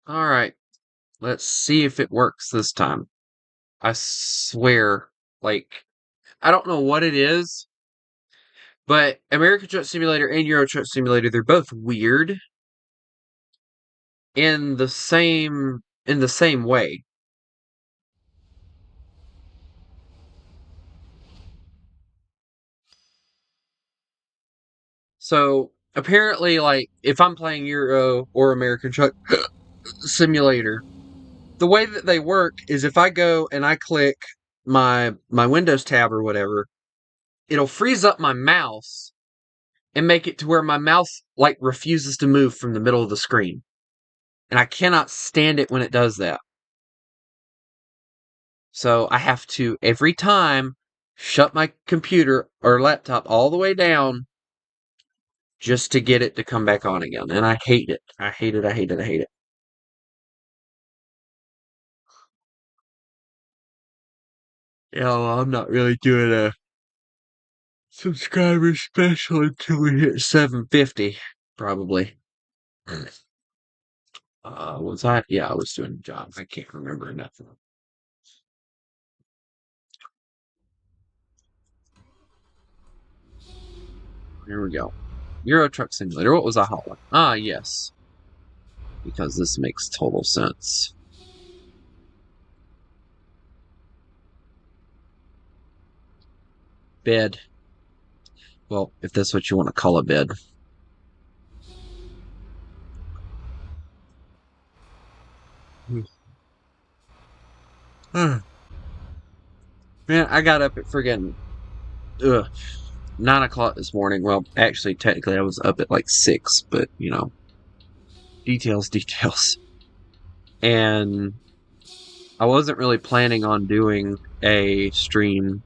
Alright, let's see if it works this time. I swear, like, I don't know what it is, but American Truck Simulator and Euro Truck Simulator, they're both weird in the same way. So apparently, like, if I'm playing Euro or American Truck Simulator, the way that they work is if I go and I click my Windows tab or whatever, it'll freeze up my mouse and make it to where my mouse like refuses to move from the middle of the screen. And I cannot stand it when it does that. So I have to every time shut my computer or laptop all the way down just to get it to come back on again. And I hate it. I hate it. I hate it. I hate it. Yeah, well, I'm not really doing a subscriber special until we hit 750, probably. Was I? Yeah, I was doing a job. I can't remember nothing. Here we go. Euro Truck Simulator. What was I hauling? Ah, yes. Because this makes total sense. Bed. Well, if that's what you want to call a bed. Man, I got up at friggin' 9 o'clock this morning. Well, actually, technically, I was up at like 6, but details, details. And I wasn't really planning on doing a stream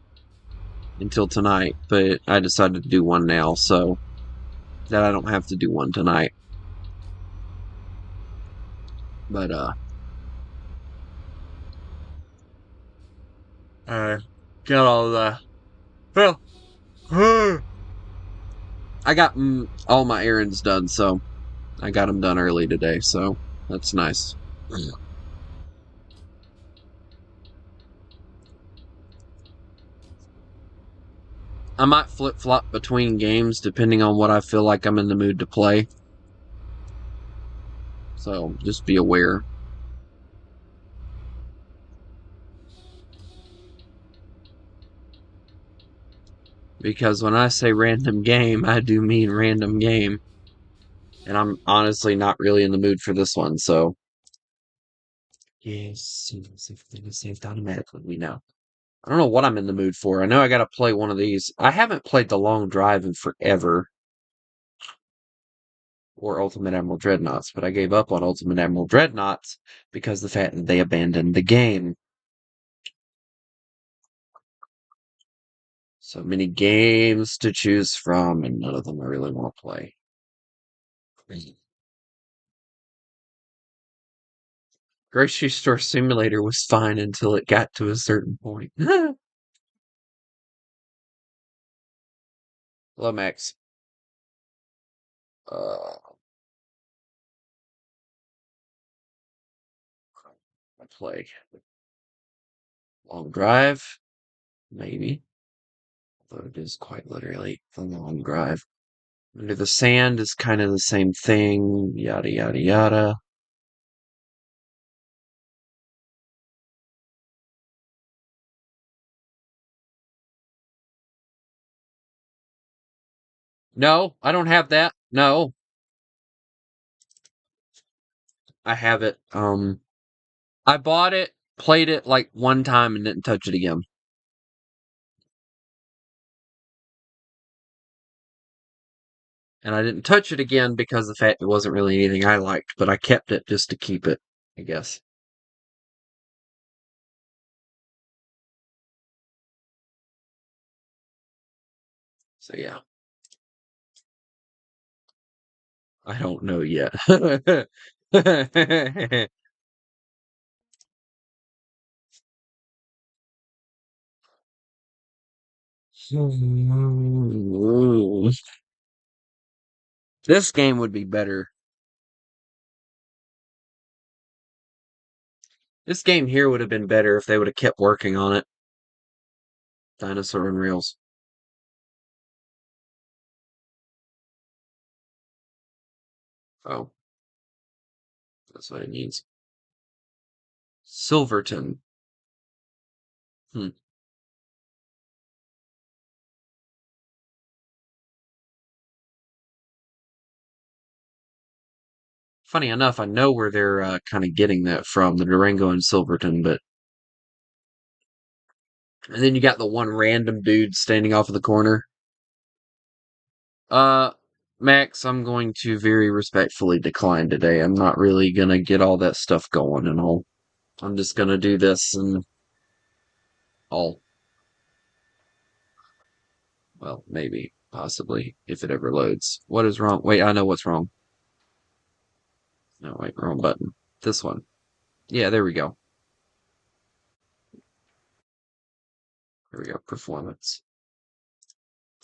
until tonight, but I decided to do one now so that I don't have to do one tonight. But I got all the well, I got all my errands done, so I got them done early today, so that's nice. I might flip flop between games depending on what I feel like I'm in the mood to play. So just be aware. Because when I say random game, I do mean random game. And I'm honestly not really in the mood for this one, so. Yes, saved automatically, we know. I don't know what I'm in the mood for. I know I gotta play one of these. I haven't played The Long Drive in forever. Or Ultimate Admiral Dreadnoughts, but I gave up on Ultimate Admiral Dreadnoughts because the fact that they abandoned the game. So many games to choose from, and none of them I really want to play. Grocery Store Simulator was fine until it got to a certain point. Hello, Max. I play Long Drive, maybe. Although it is quite literally the Long Drive. Under the Sand is kind of the same thing, yada yada yada. No, I don't have that. No, I have it. I bought it, played it like one time, and didn't touch it again. And I didn't touch it again because the fact it wasn't really anything I liked, but I kept it just to keep it, I guess. So yeah, I don't know yet. This game would be better. This game here would have been better if they would have kept working on it. Dinosaur and Reels. Oh, that's what it means. Silverton. Hmm. Funny enough, I know where they're kind of getting that from, the Durango and Silverton, but and then you got the one random dude standing off of the corner. Uh, Max, I'm going to very respectfully decline today. I'm not really gonna get all that stuff going and all. I'm just gonna do this and all. Well, maybe, possibly, if it ever loads. What is wrong? Wait, I know what's wrong. No, wait, wrong button. This one. Yeah, there we go. There we go. Performance.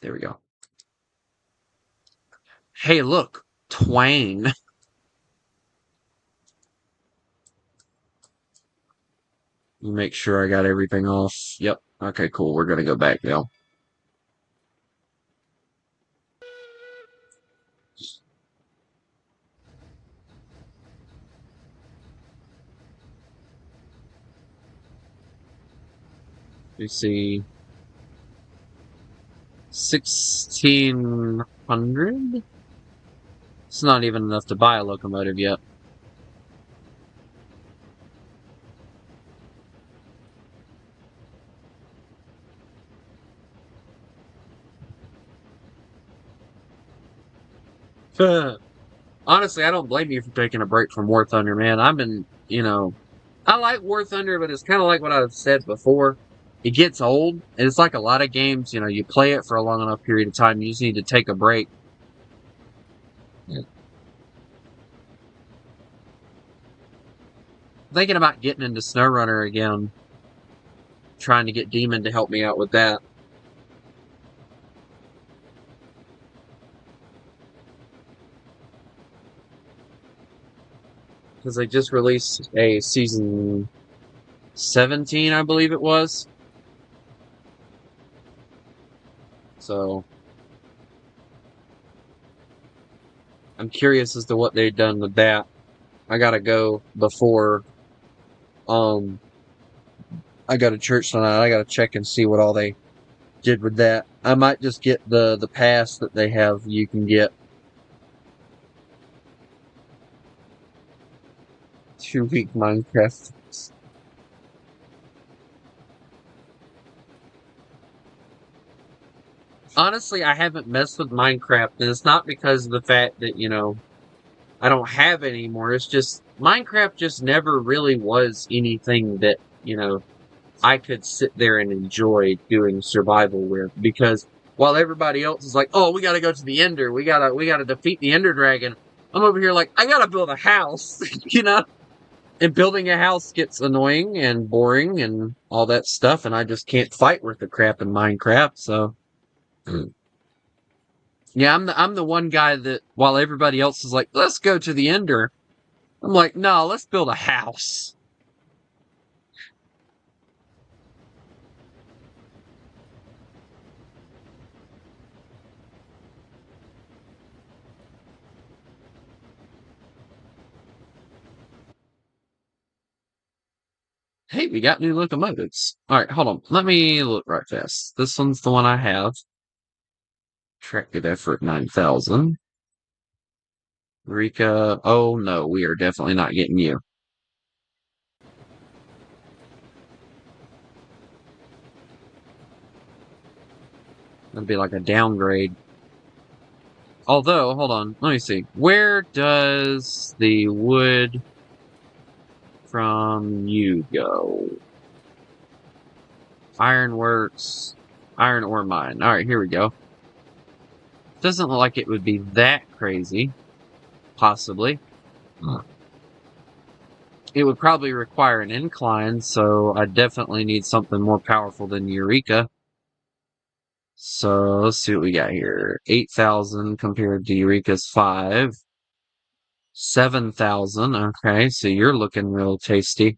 There we go. Hey, look, Twain. Make sure I got everything off. Yep. Okay, cool. We're gonna go back now. You see, 1600. It's not even enough to buy a locomotive yet. Honestly, I don't blame you for taking a break from War Thunder, man. I've been, I like War Thunder, but it's kind of like what I've said before. It gets old, and it's like a lot of games, you play it for a long enough period of time, you just need to take a break. Yeah. Thinking about getting into SnowRunner again, trying to get Demon to help me out with that. Because they just released a season 17, I believe it was. So I'm curious as to what they've done with that. I gotta go before um I go to church tonight. I gotta check and see what all they did with that. I might just get the pass that they have you can get 2 week Minecraft. Honestly, I haven't messed with Minecraft, and it's not because of the fact that, I don't have it anymore. It's just Minecraft just never really was anything that, I could sit there and enjoy doing survival with, because while everybody else is like, "Oh, we gotta go to the Ender, we gotta defeat the Ender Dragon," I'm over here like, I gotta build a house, And building a house gets annoying and boring and all that stuff, and I just can't fight worth the crap in Minecraft. So, yeah, I'm the one guy that while everybody else is like, "Let's go to the Ender," I'm like, "No, let's build a house." Hey, we got new locomotives. All right, hold on. Let me look right fast. This one's the one I have. Tracted effort 9,000. Rika. Oh no, we are definitely not getting you. That'd be like a downgrade. Although, hold on, let me see. Where does the wood from you go? Ironworks, iron ore mine. Alright, here we go. Doesn't look like it would be that crazy. Possibly. It would probably require an incline, so I definitely need something more powerful than Eureka. So let's see what we got here. 8,000 compared to Eureka's 5. 7,000. Okay, so you're looking real tasty.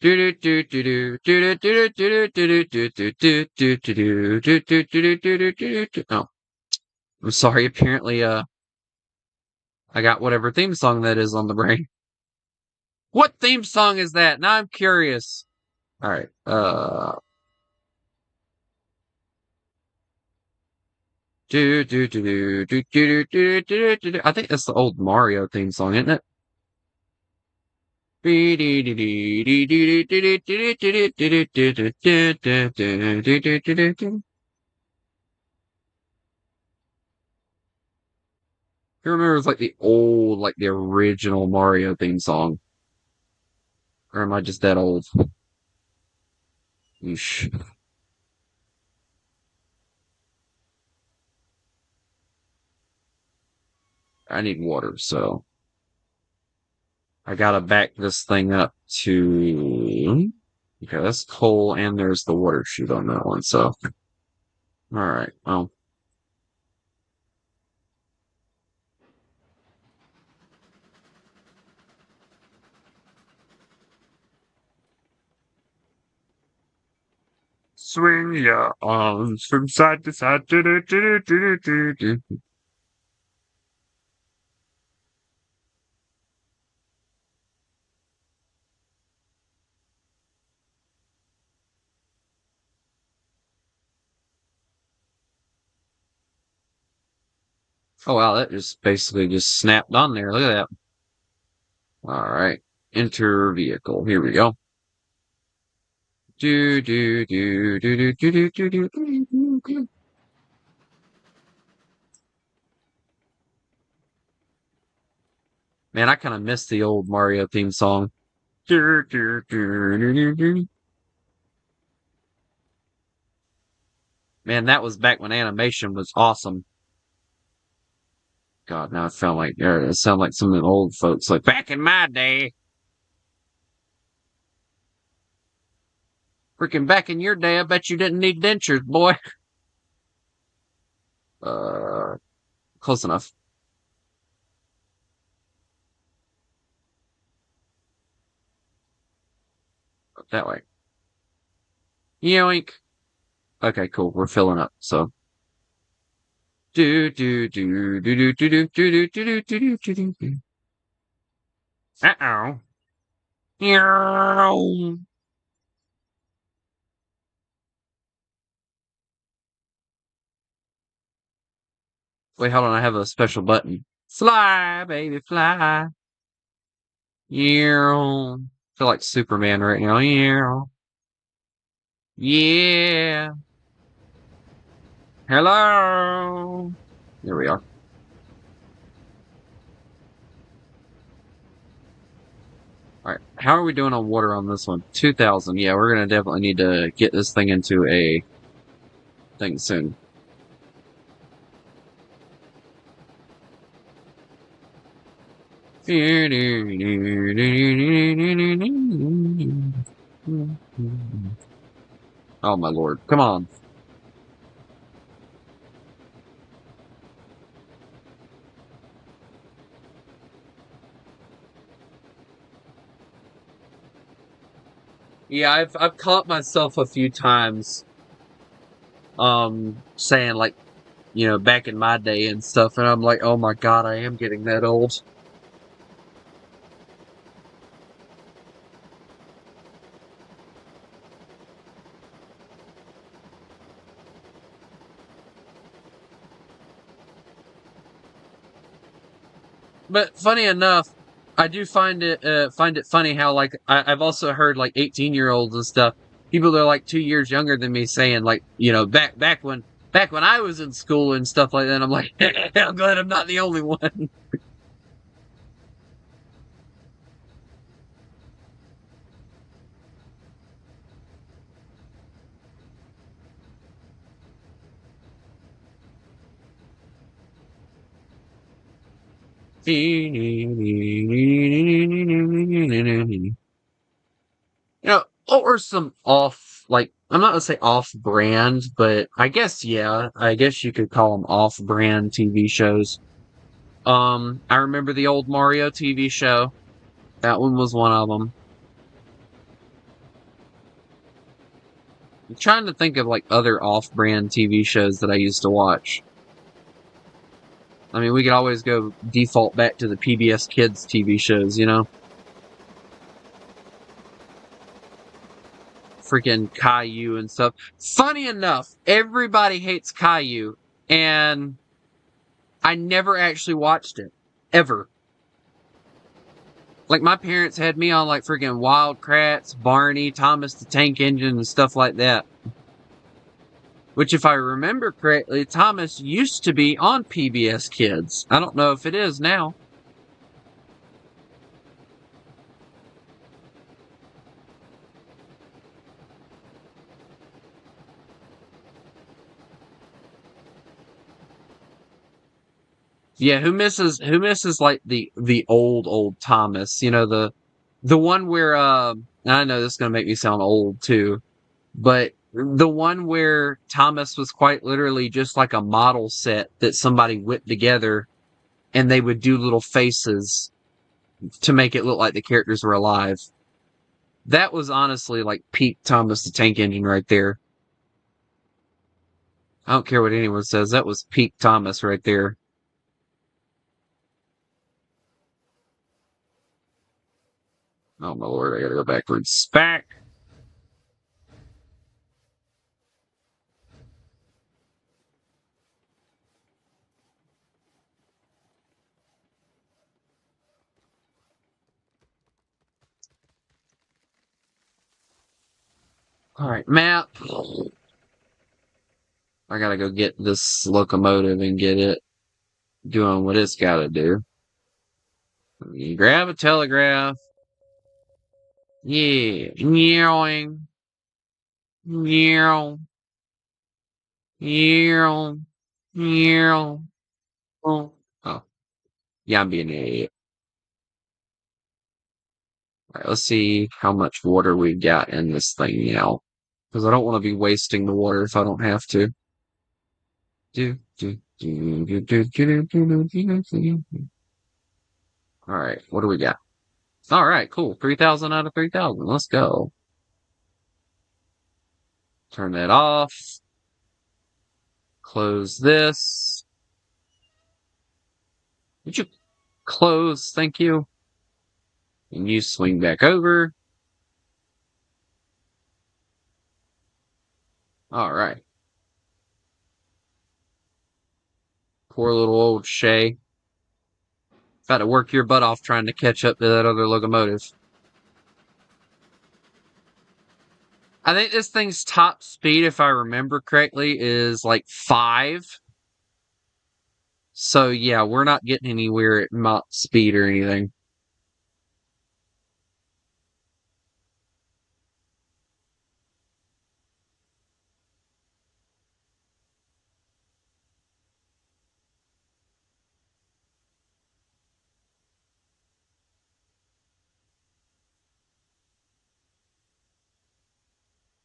Oh, I'm sorry. Apparently, I got whatever theme song that is on the brain. What theme song is that? Now I'm curious. All right. I think that's the old Mario theme song, isn't it? You remember it's like the old, like the original Mario theme song? Or am I just that old? Yeesh. I need water, so I gotta back this thing up to. Okay, that's coal, and there's the water chute on that one, so. Alright, well. Swing your arms from side to side. Oh wow, that just basically just snapped on there. Look at that. Alright. Enter vehicle. Here we go. Do do do do do do do do do do. Man, I kind of miss the old Mario theme song. Man, that was back when animation was awesome. God, now it sound like some of the old folks, like back in my day. Freaking back in your day, I bet you didn't need dentures, boy. Uh, Close enough. That way. Yoink. Okay, cool. We're filling up, so. Do do do do do do do do do do do do do do. Uh-oh. Meow. Wait, hold on. I have a special button. Fly, baby, fly. Yeah. Feel like Superman right now. Yeah. Yeah. Hello. There we are. All right. How are we doing on water on this one? 2,000. Yeah, we're gonna definitely need to get this thing into a thing soon. Oh my lord. Come on. Yeah, I've caught myself a few times saying like, back in my day and stuff, and I'm like, oh my god, I am getting that old. But funny enough, I do find it funny how like I've also heard like 18-year-olds and stuff, people that are like 2 years younger than me saying like, back when I was in school and stuff like that. I'm like, I'm glad I'm not the only one. Or some off, like, I'm not gonna say off brand, but I guess, yeah, I guess you could call them off brand TV shows. I remember the old Mario TV show. That one was one of them. I'm trying to think of like other off-brand TV shows that I used to watch. I mean, we could always go default back to the PBS Kids TV shows, you know? Freaking Caillou and stuff. Funny enough, everybody hates Caillou, and I never actually watched it. Ever. Like, my parents had me on, like, freaking Wild Kratts, Barney, Thomas the Tank Engine, and stuff like that. Which, if I remember correctly, Thomas used to be on PBS Kids. I don't know if it is now. Yeah, who misses like the old Thomas, you know, the one where I know this is gonna make me sound old too, but the one where Thomas was quite literally just like a model set that somebody whipped together and they would do little faces to make it look like the characters were alive. That was honestly like peak Thomas the Tank Engine right there. I don't care what anyone says, that was peak Thomas right there. Oh my lord, I gotta go backwards. Back! Alright, map. I gotta go get this locomotive and get it doing what it's gotta do. You grab a telegraph. Yeah. Meowing. Meow. Meow. Meow. Oh. Oh. Yeah, I'm being an idiot. Alright, let's see how much water we got in this thing now. Because I don't want to be wasting the water if I don't have to. Alright, what do we got? Alright, cool. 3,000 out of 3,000. Let's go. Turn that off. Close this. Would you close? Thank you. And you swing back over. Alright. Poor little old Shay. Got to work your butt off trying to catch up to that other locomotive. I think this thing's top speed, if I remember correctly, is like 5. So yeah, we're not getting anywhere at Mach speed or anything.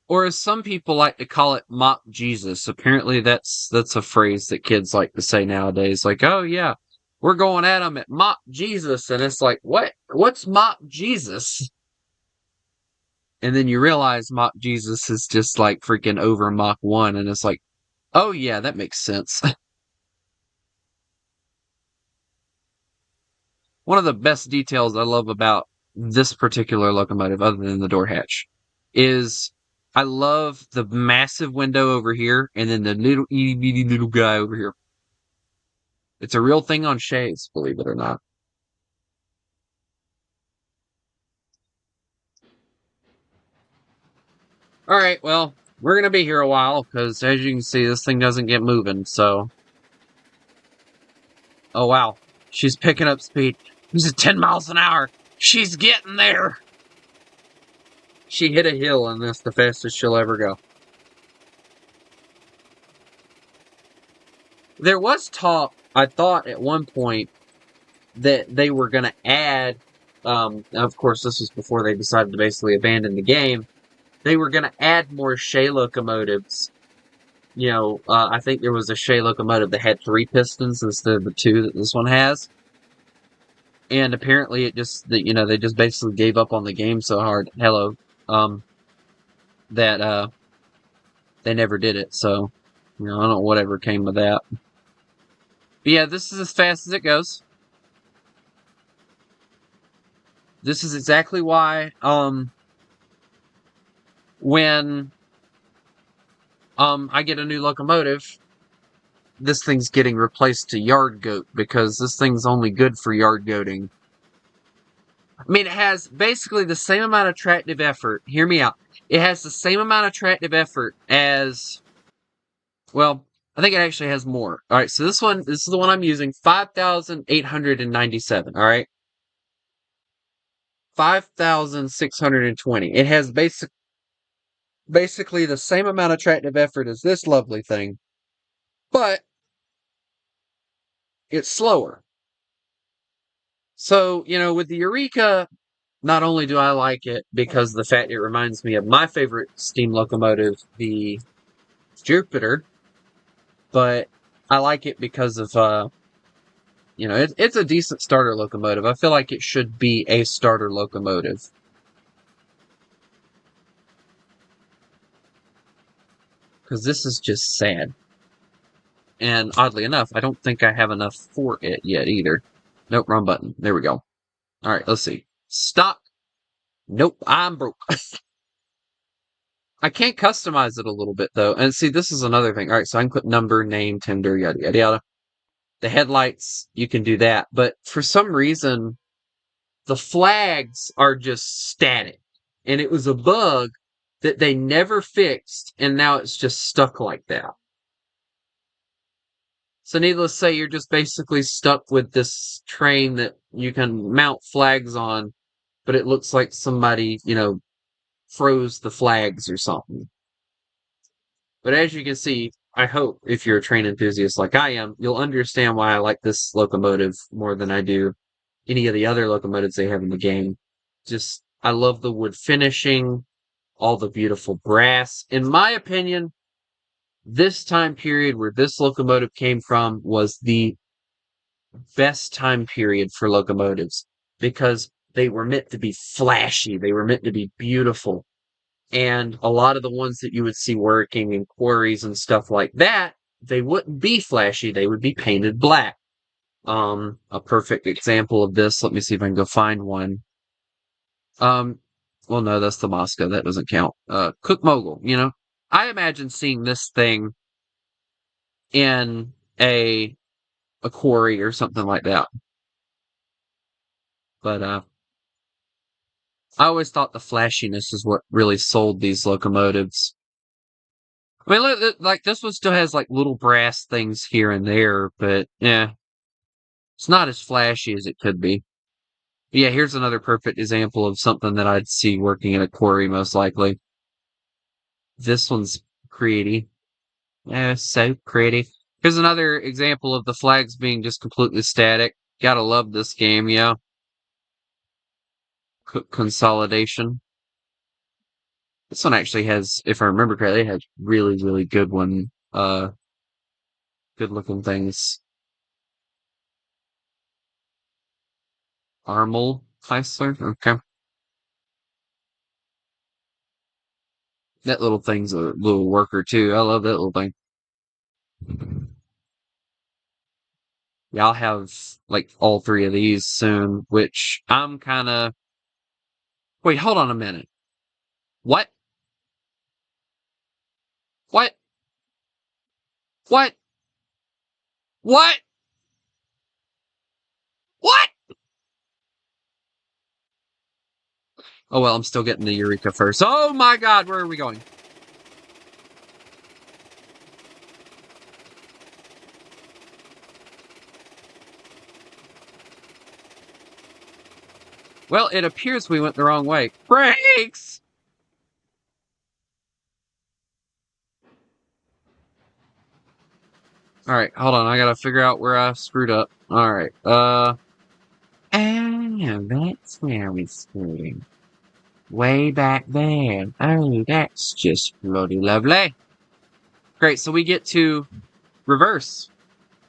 Or as some people like to call it, Mach Jesus. Apparently that's a phrase that kids like to say nowadays. Like, oh yeah, we're going at them at Mach Jesus. And it's like, what? What's Mach Jesus? And then you realize Mach Jesus is just like freaking over Mach 1. And it's like, oh yeah, that makes sense. One of the best details I love about this particular locomotive, other than the door hatch, is I love the massive window over here and then the little itty bitty little guy over here. It's a real thing on Shays, believe it or not. Alright, well, we're gonna be here a while, because as you can see, this thing doesn't get moving, so... Oh wow, she's picking up speed. She's at 10 miles an hour! She's getting there! She hit a hill, and that's the fastest she'll ever go. There was talk, I thought at one point, that they were going to add, of course this was before they decided to basically abandon the game, they were going to add more Shay locomotives. You know, I think there was a Shay locomotive that had 3 pistons instead of the 2 that this one has. And apparently it just, you know, they just basically gave up on the game so hard, that, they never did it, so, I don't know whatever came of that. But yeah, this is as fast as it goes. This is exactly why, when, I get a new locomotive, this thing's getting replaced to yard goat, because this thing's only good for yard goating. I mean, it has basically the same amount of tractive effort. Hear me out. It has the same amount of tractive effort as, well, I think it actually has more. All right, so this is the one I'm using, 5,897, all right? 5,620. It has basically the same amount of tractive effort as this lovely thing, but it's slower. So, with the Eureka, not only do I like it because of the fact it reminds me of my favorite steam locomotive, the Jupiter, but I like it because of, it's a decent starter locomotive. I feel like it should be a starter locomotive. Because this is just sad. And oddly enough, I don't think I have enough for it yet either. Nope, wrong button. There we go. Alright, let's see. Stop. Nope, I'm broke. I can't customize it a little bit, though. And see, this is another thing. Alright, so I can put number, name, tender, yada, yada, yada. The headlights, you can do that. But for some reason, the flags are just static. And it was a bug that they never fixed, and now it's just stuck like that. So needless to say, you're just basically stuck with this train that you can mount flags on, but it looks like somebody, froze the flags or something. But as you can see, I hope if you're a train enthusiast like I am, you'll understand why I like this locomotive more than I do any of the other locomotives they have in the game. Just, I love the wood finishing, all the beautiful brass. In my opinion, this time period where this locomotive came from was the best time period for locomotives because they were meant to be flashy. They were meant to be beautiful. And a lot of the ones that you would see working in quarries and stuff like that, they wouldn't be flashy. They would be painted black. A perfect example of this, let me see if I can go find one. Well, no, that's the Moscow. That doesn't count. Cook Mogul, I imagine seeing this thing in a quarry or something like that. But, I always thought the flashiness is what really sold these locomotives. I mean, look, like, this one still has, like, little brass things here and there, but, yeah. It's not as flashy as it could be. But yeah, here's another perfect example of something that I'd see working in a quarry, most likely. This one's pretty. Yeah, so pretty. Here's another example of the flags being just completely static. Gotta love this game, yeah. Consolidation. This one actually has, if I remember correctly, it has really, really good one, good looking things. Armel Heisler? Okay. That little thing's a little worker too. I love that little thing. Yeah, I'll have like all three of these soon, which I'm kinda wait, hold on a minute. What? What? What? What? What? Oh well, I'm still getting the Eureka first. Oh my god, where are we going? Well, it appears we went the wrong way. Brakes! Alright, hold on, I gotta figure out where I screwed up. Alright, that's where we screwed. Way back there. Oh, that's just bloody lovely. Great, so we get to reverse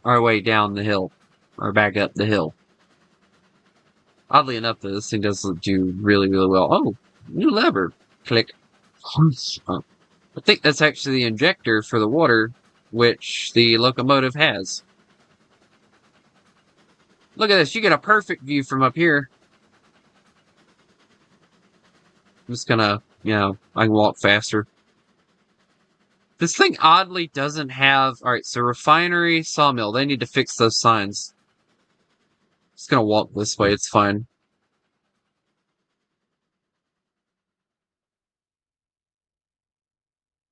our way down the hill. Or back up the hill. Oddly enough, this thing does do really, really well. Oh, new lever. Click. I think that's actually the injector for the water, which the locomotive has. Look at this, you get a perfect view from up here. I'm just gonna, I can walk faster. This thing oddly doesn't have... Alright, so refinery, sawmill. They need to fix those signs. Just gonna walk this way, it's fine.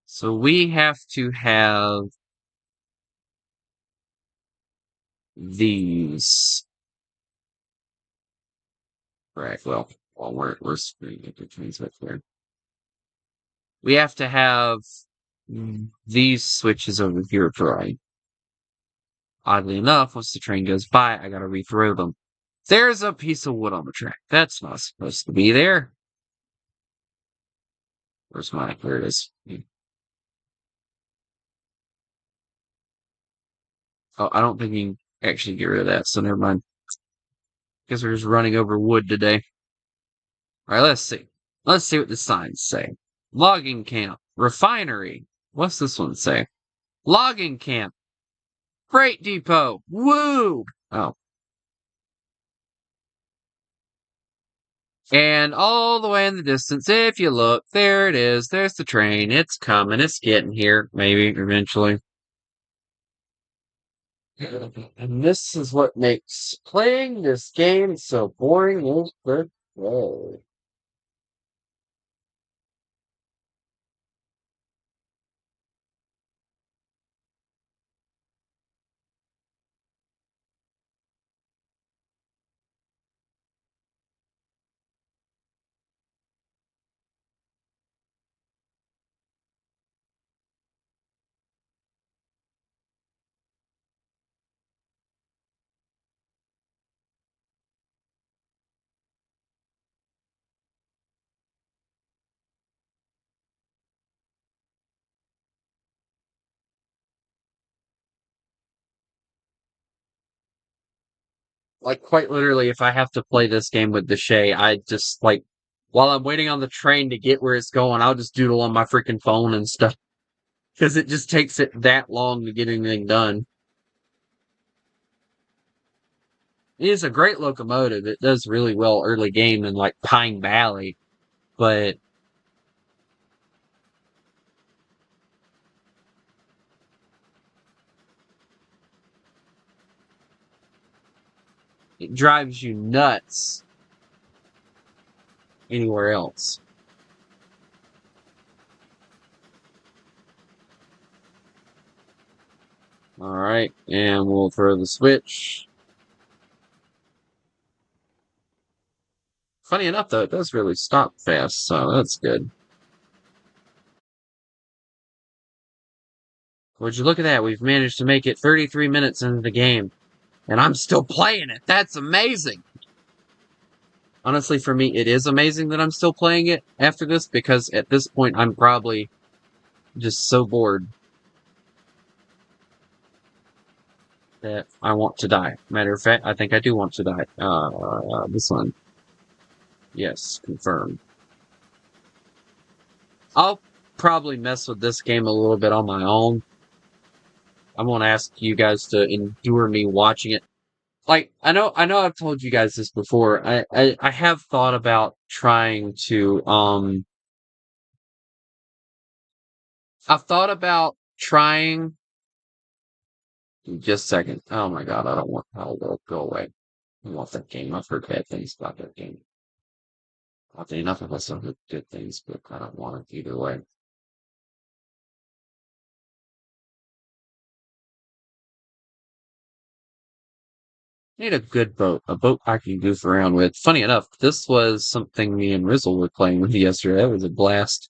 So we have to have these. Right, well, we're screwing the trains right there. We have to have these switches over here dry. Oddly enough, once the train goes by, I gotta rethrow them. There's a piece of wood on the track. That's not supposed to be there. Where's mine? There it is. Oh, I don't think you can actually get rid of that, so never mind. Guess we're just running over wood today. Alright, let's see. Let's see what the signs say. Logging camp. Refinery. What's this one say? Logging camp. Freight depot. Woo! Oh. And all the way in the distance, if you look, there it is. There's the train. It's coming. It's getting here. Maybe eventually. And this is what makes playing this game so boring as the day. Like, quite literally, if I have to play this game with Deshay, I just, like, while I'm waiting on the train to get where it's going, I'll just doodle on my freaking phone and stuff. Because it just takes it that long to get anything done. It is a great locomotive. It does really well early game in, like, Pine Valley. But it drives you nuts anywhere else. Alright, and we'll throw the switch. Funny enough, though, it does really stop fast, so that's good. Would you look at that? We've managed to make it 33 minutes into the game. And I'm still playing it. That's amazing. Honestly, for me, it is amazing that I'm still playing it after this, because at this point, I'm probably just so bored that I want to die. Matter of fact, I think I do want to die. This one. Yes, confirmed. I'll probably mess with this game a little bit on my own. I'm gonna ask you guys to endure me watching it. Like, I know I've told you guys this before. I have thought about trying to, I've thought about trying... Just a second. Oh my god, I don't want... I'll go away. I want that game. I've heard bad things about that game. Oddly enough of us have heard good things, but I don't want it either way. Need a good boat. A boat I can goof around with. Funny enough, this was something me and Rizzle were playing with yesterday. That was a blast.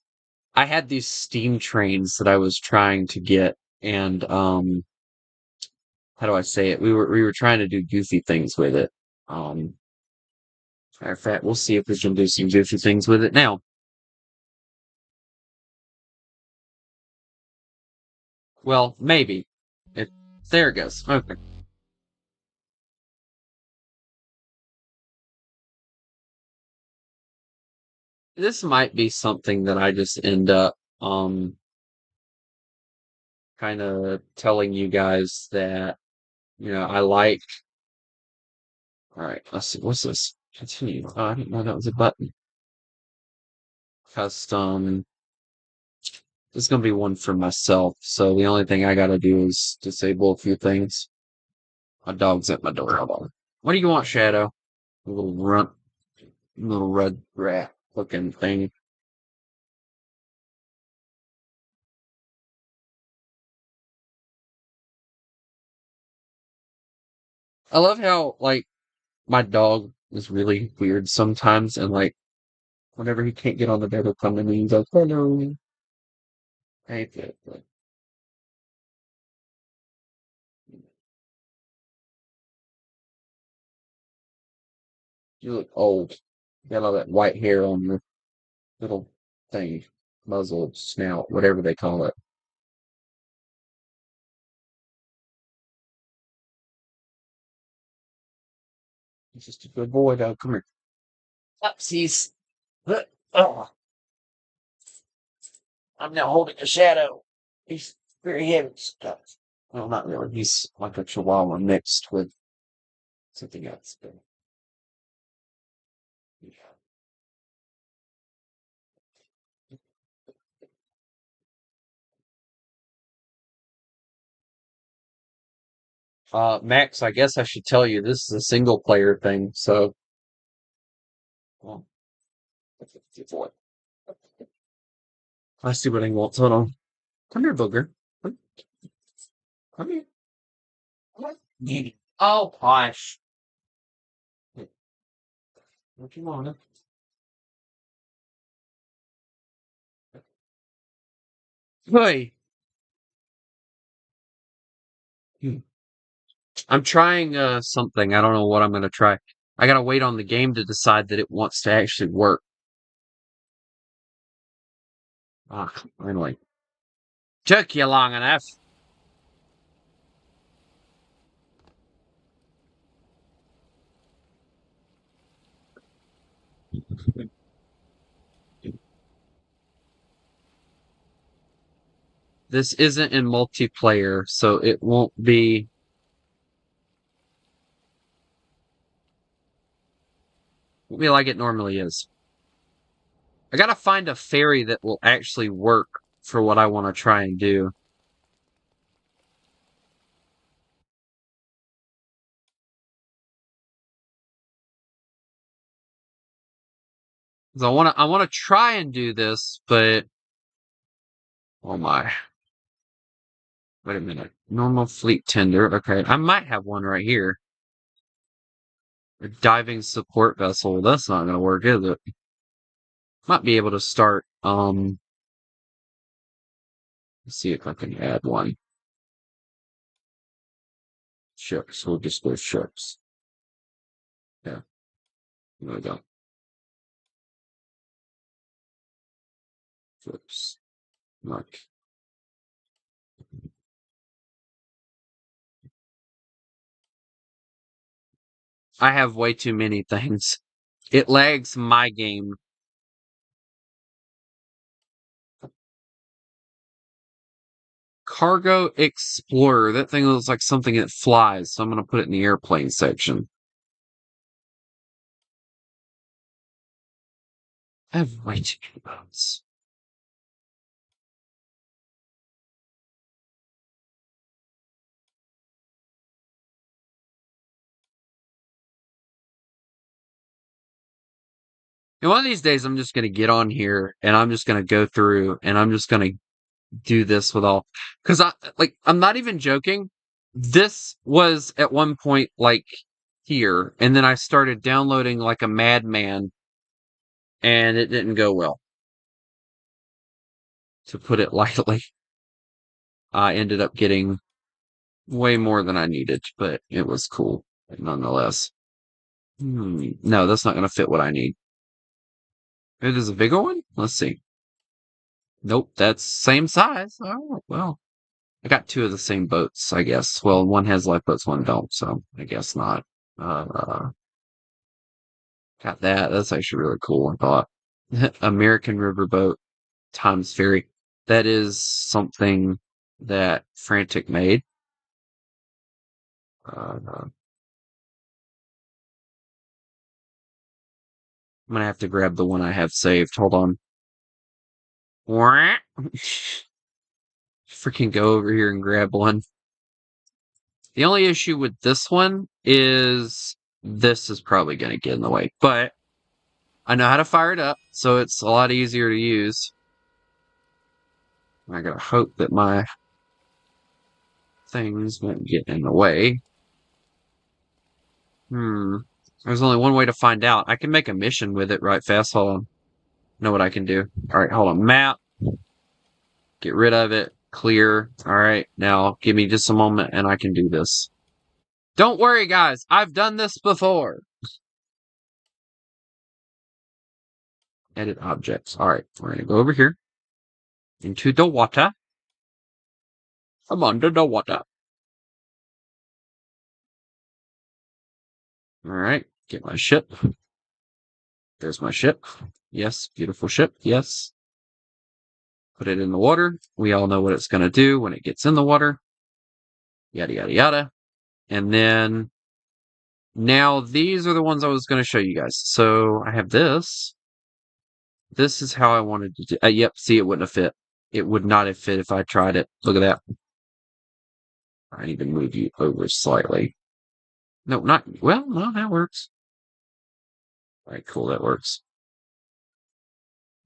I had these steam trains that I was trying to get, and how do I say it? We were trying to do goofy things with it. Matter of fact, we'll see if we can do some goofy things with it now. Well, maybe. It, there it goes. Okay. This might be something that I just end up kind of telling you guys that, I like. All right, let's see. What's this? Continue. Oh, I didn't know that was a button. Custom. This is gonna be one for myself. So the only thing I gotta do is disable a few things. My dog's at my door. Hold on. What do you want, Shadow? A little runt, little red rat looking thing. I love how my dog is really weird sometimes, and whenever he can't get on the bed, he'll come to me and go, "Hello, hey, good. You look old. You got all that white hair on your little thing, muzzle, snout, whatever they call it." He's just a good boy, though. Come here. Upsies. Oh, I'm now holding a shadow. He's very heavy stuff. Well, not really. He's like a chihuahua mixed with something else. But yeah. Max, I guess I should tell you this is a single player thing. So, well, let's see what he wants. Hold on. Come here, Booger. Come here. Oh, gosh. What you want? Hey. Hmm. I'm trying something. I don't know what I'm gonna try. I gotta wait on the game to decide that it wants to actually work. Ah, finally. Took you long enough. This isn't in multiplayer, so it won't be like it normally is. I gotta find a fairy that will actually work for what I want to try and do. 'Cause I wanna try and do this, but oh my. Wait a minute. Normal fleet tender. Okay, I might have one right here. A diving support vessel. That's not gonna work, is it? Might be able to start. Let's see if I can add one. Ships. We'll just go ships. Yeah, there we go. Ships. Look. I have way too many things. It lags my game. Cargo Explorer. That thing looks like something that flies, so I'm gonna put it in the airplane section. I have way too many boats. And one of these days, I'm just gonna get on here and I'm just gonna go through and I'm just gonna do this with all, because I'm not even joking. This was at one point here, and then I started downloading like a madman, and it didn't go well, to put it lightly. I ended up getting way more than I needed, but it was cool nonetheless. No, that's not going to fit what I need. It is a bigger one? Let's see. Nope, that's same size. Oh, well. I got two of the same boats, I guess. Well, one has lifeboats, one don't, so I guess not. Uh, got that. That's actually really cool, I thought. American Riverboat times ferry. That is something. that Frantic made. I'm gonna have to grab the one I have saved. Hold on. Freaking go over here and grab one. The only issue with this one is this is probably going to get in the way, but I know how to fire it up, so it's a lot easier to use. I gotta hope that my things won't get in the way. There's only one way to find out. I can make a mission with it right fast. Hold on. Know what I can do. Alright, hold on. Map. Get rid of it. Clear. Alright, now give me just a moment and I can do this. Don't worry, guys. I've done this before. Edit objects. Alright, we're gonna go over here. Into the water. I'm under the water. Alright, get my ship. There's my ship. Yes, beautiful ship. Yes. Put it in the water. We all know what it's going to do when it gets in the water. Yada, yada, yada. And then now these are the ones I was going to show you guys. So I have this. This is how I wanted to do. Yep, see, it wouldn't have fit. It would not have fit if I tried it. Look at that. I need to move you over slightly. No, not, well, no, that works. All right, cool, that works.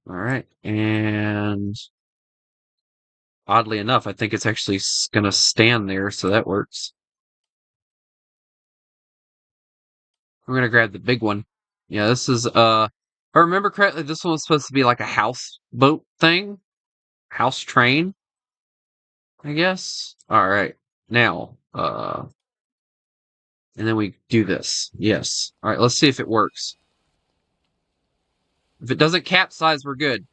All right, and oddly enough, I think it's actually going to stand there, so that works. We're going to grab the big one. Yeah, this is, if I remember correctly, this one was supposed to be like a houseboat thing. House train, I guess. Alright, now, and then we do this. Yes. Alright, let's see if it works. If it doesn't capsize, we're good.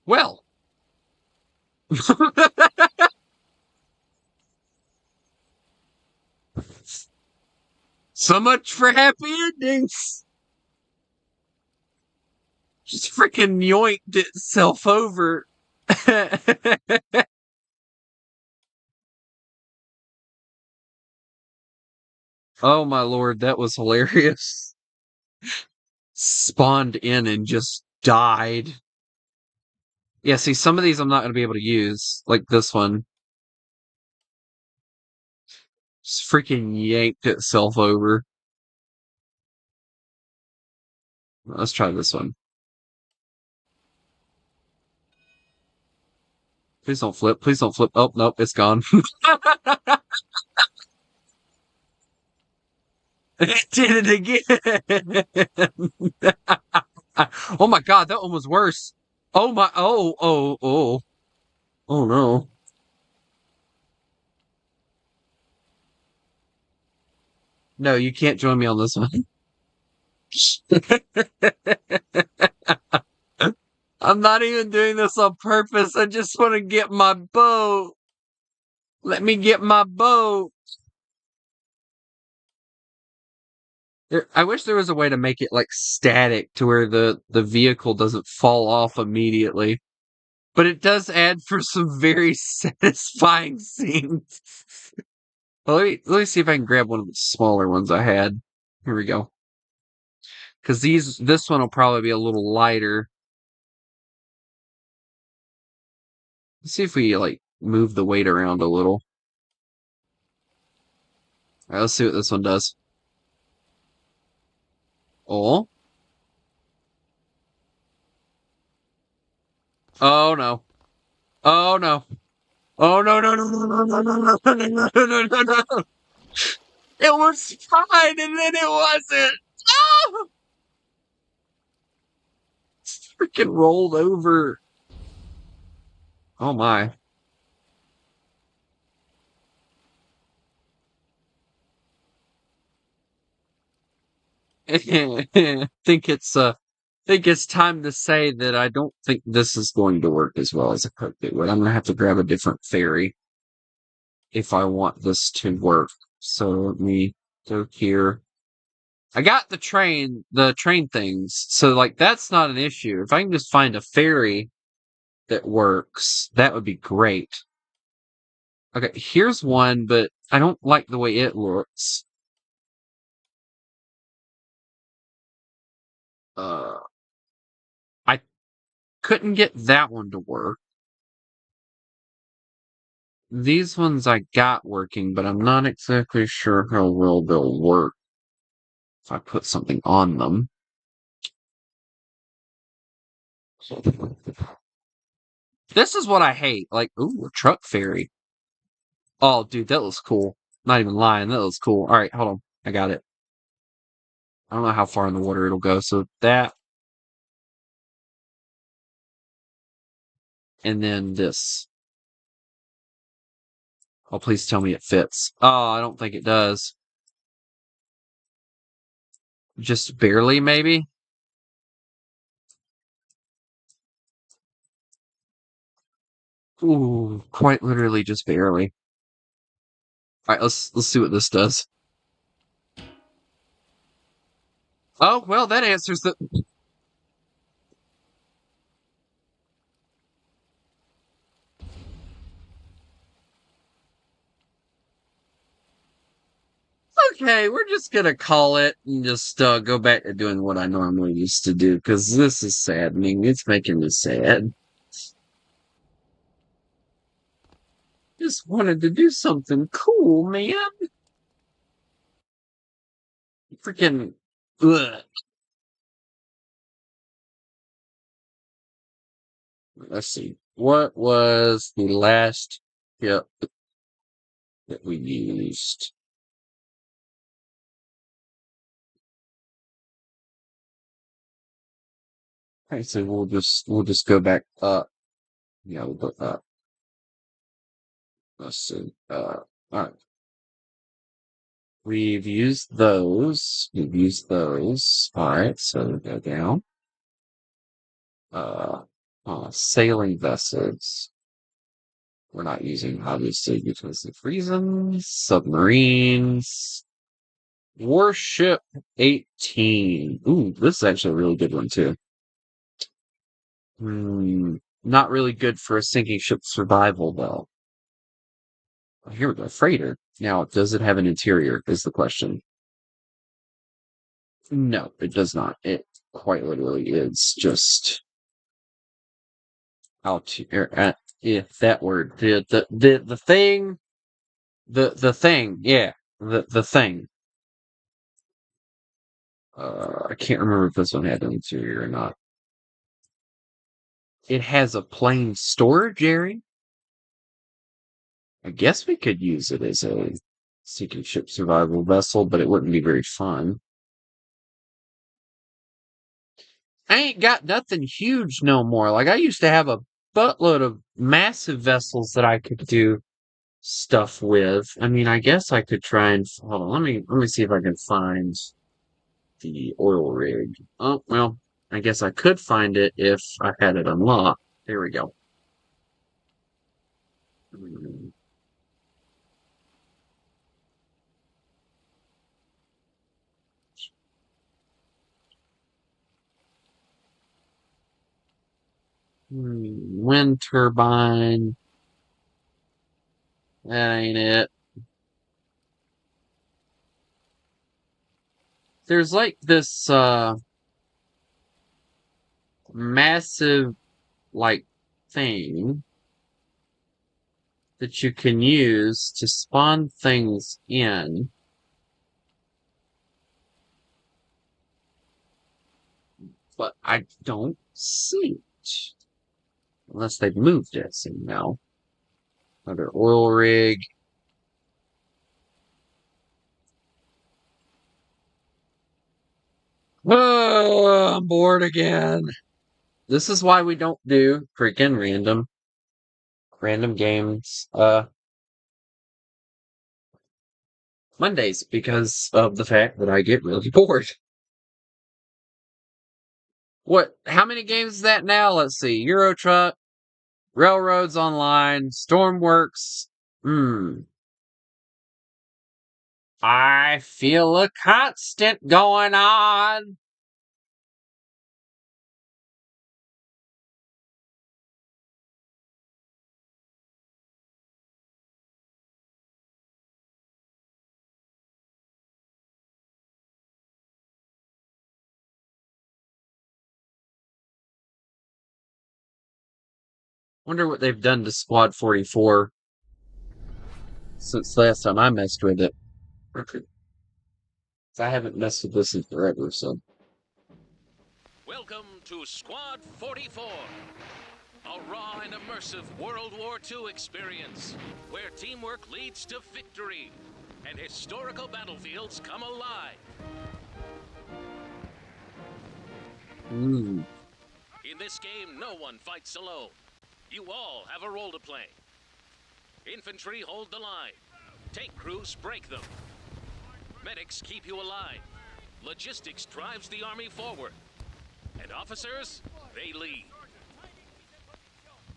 Well. So much for happy endings. Just freaking yoinked itself over. Oh my lord, that was hilarious. Spawned in and just died. Yeah, see, some of these I'm not going to be able to use. Like this one. Just freaking yanked itself over. Let's try this one. Please don't flip. Please don't flip. Oh, nope, it's gone. It did it again. Oh my god, that one was worse. Oh my, oh. Oh no. No, you can't join me on this one. I'm not even doing this on purpose. I just want to get my boat. Let me get my boat. I wish there was a way to make it like static to where the vehicle doesn't fall off immediately. But it does add for some very satisfying scenes. Well, let me see if I can grab one of the smaller ones I had. Here we go. Because this one will probably be a little lighter. Let's see if we like move the weight around a little. All right, let's see what this one does. Oh. Oh no. Oh no. Oh no no no no no no no no no no no no. It was fine and then it wasn't. Oh! It's freaking rolled over. Oh my. Think it's time to say that I don't think this is going to work as well as I hoped it would. I'm gonna have to grab a different ferry if I want this to work. So let me go here. I got the train things, so like that's not an issue. If I can just find a ferry that works, that would be great. Okay, here's one, but I don't like the way it looks. Uh, I couldn't get that one to work. These ones I got working, but I'm not exactly sure how well they'll work if I put something on them. This is what I hate. Like, ooh, a truck ferry. Oh, dude, that looks cool. Not even lying, that looks cool. All right, hold on. I got it. I don't know how far in the water it'll go. So that, and then this. Oh, please tell me it fits. Oh, I don't think it does. Just barely, maybe? Ooh, quite literally just barely. All right, let's see what this does. Oh, well, that answers the. Okay, we're just gonna call it and just go back to doing what I normally used to do because this is saddening. It's making me sad. Just wanted to do something cool, man. Freaking. Ugh. Let's see. What was the last tip that we used? Okay, so we'll just go back up. Yeah, we'll go up. Let's see. All right. We've used those. We've used those. All right, so go down. Uh, sailing vessels. We're not using obviously because of reasons. Submarines. Warship 18. Ooh, this is actually a really good one too. Not really good for a sinking ship survival though. Oh, here we go. Freighter. Now, does it have an interior? Is the question. No, it does not. It quite literally is just out here. If that word, the thing, the thing, yeah, the thing. I can't remember if this one had an interior or not. It has a plain storage area. I guess we could use it as a sinking ship survival vessel, but it wouldn't be very fun. I ain't got nothing huge no more. Like I used to have a buttload of massive vessels that I could do stuff with. I mean, I guess I could try and hold on. Let me see if I can find the oil rig. Oh well, I guess I could find it if I had it unlocked. There we go. Wind turbine. That ain't it. There's like this massive like thing that you can use to spawn things in, but I don't see it. Unless they've moved it somehow. Another oil rig. Oh, I'm bored again. This is why we don't do freaking random games Mondays because of the fact that I get really bored. What how many games is that now? Let's see. Euro Truck, Railroads Online, Stormworks. Hmm. I feel a constant going on. Wonder what they've done to Squad 44 since the last time I messed with it. I haven't messed with this in forever, so. Welcome to Squad 44, a raw and immersive World War II experience where teamwork leads to victory and historical battlefields come alive. In this game, no one fights alone. You all have a role to play. Infantry hold the line. Tank crews break them. Medics keep you alive. Logistics drives the army forward. And officers, they lead.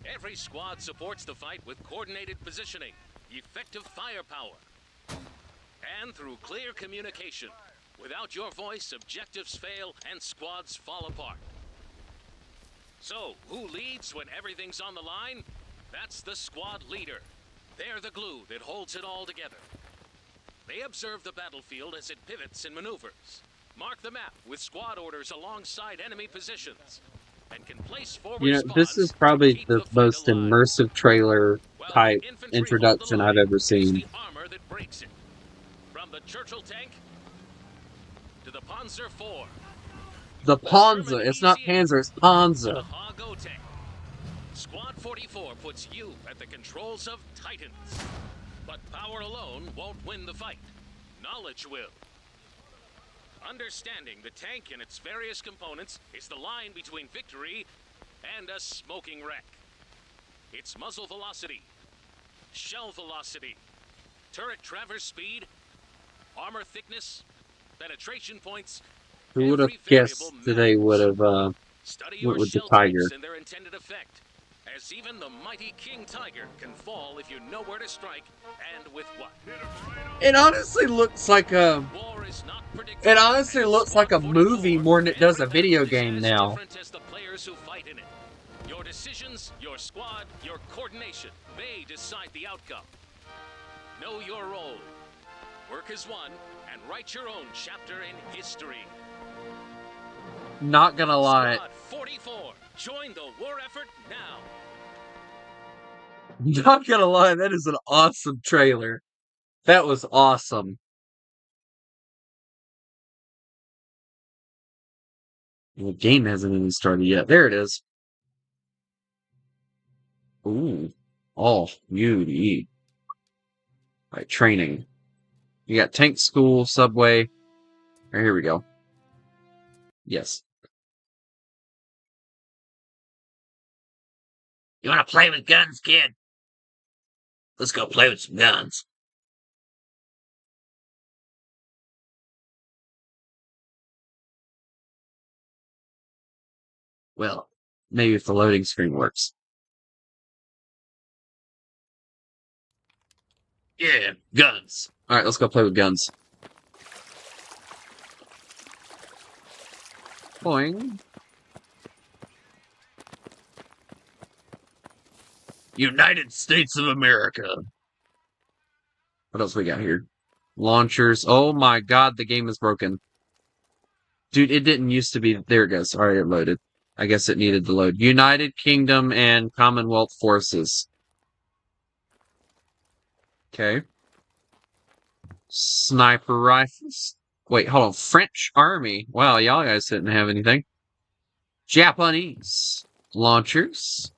Every squad supports the fight with coordinated positioning, effective firepower, and through clear communication. Without your voice, objectives fail and squads fall apart. So, who leads when everything's on the line? That's the squad leader. They're the glue that holds it all together. They observe the battlefield as it pivots and maneuvers. Mark the map with squad orders alongside enemy positions. And can place forward This is probably the most immersive trailer type introduction I've ever seen. The armor that breaks it. From the Churchill tank to the Panzer IV. The Panzer. It's not Panzer, it's Panzer. The Hago tank. Squad 44 puts you at the controls of Titans. But power alone won't win the fight. Knowledge will. Understanding the tank and its various components is the line between victory and a smoking wreck. Its muzzle velocity, shell velocity, turret traverse speed, armor thickness, penetration points. Who would have guessed that they would have went with the Tiger? And their intended effect, as even the mighty King Tiger can fall if you know where to strike and with what. It honestly looks like a. It honestly looks like a movie more than it does a video game now. As the players who fight in it. Your decisions, your squad, your coordination, they decide the outcome. Know your role. Work as one and write your own chapter in history. Not gonna lie. Squad 44, join the war effort now. Not gonna lie, that is an awesome trailer. That was awesome. The game hasn't even started yet. There it is. Ooh. All beauty. Right, training. You got tank school, subway. Right, here we go. Yes. You wanna play with guns, kid? Let's go play with some guns. Well, maybe if the loading screen works. Yeah, guns. Alright, let's go play with guns. Boing. United States of America. What else we got here? Launchers. Oh my god, the game is broken. Dude, it didn't used to be. There it goes. Alright, it loaded. I guess it needed to load. United Kingdom and Commonwealth Forces. Okay. Sniper rifles. Wait, hold on. French Army. Wow, y'all guys didn't have anything. Japanese. Launchers.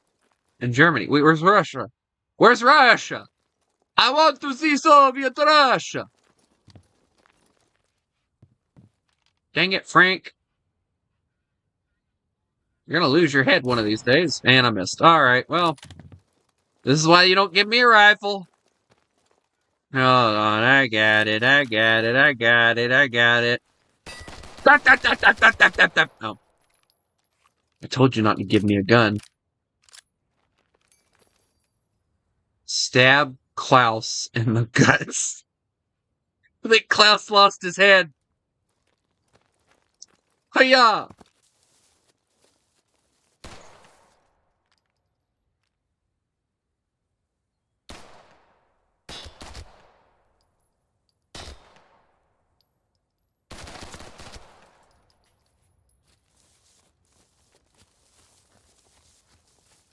And Germany. Wait, where's Russia? Where's Russia? I want to see Soviet Russia. Dang it, Frank. You're gonna lose your head one of these days. And I missed. Alright, well. This is why you don't give me a rifle. Hold on, I got it, I got it, I got it, I got it. Oh. I told you not to give me a gun. Stab Klaus in the guts. I think Klaus lost his head. Hiya!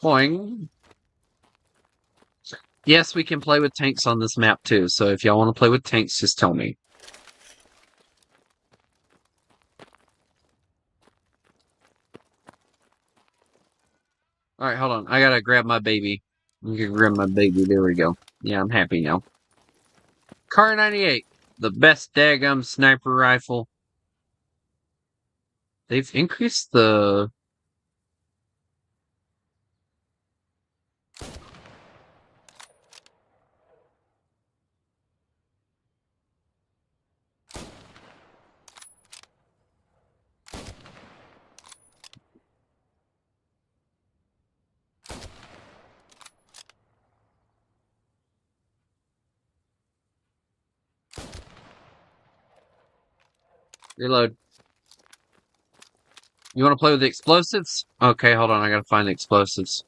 Boing. Yes, we can play with tanks on this map too, so if y'all want to play with tanks, just tell me. Alright, hold on. I gotta grab my baby. I'm gonna grab my baby. There we go. Yeah, I'm happy now. Kar 98. The best daggum sniper rifle. They've increased the... Reload. You want to play with the explosives? Okay, hold on. I gotta find the explosives.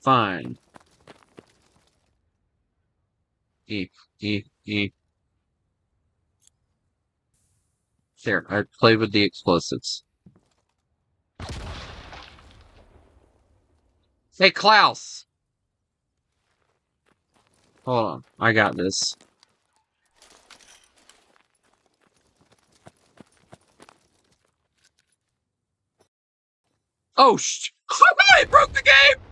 Fine. E, E, E. There, I played with the explosives. Hey, Klaus! Hold on. I got this. Oh, I broke the game!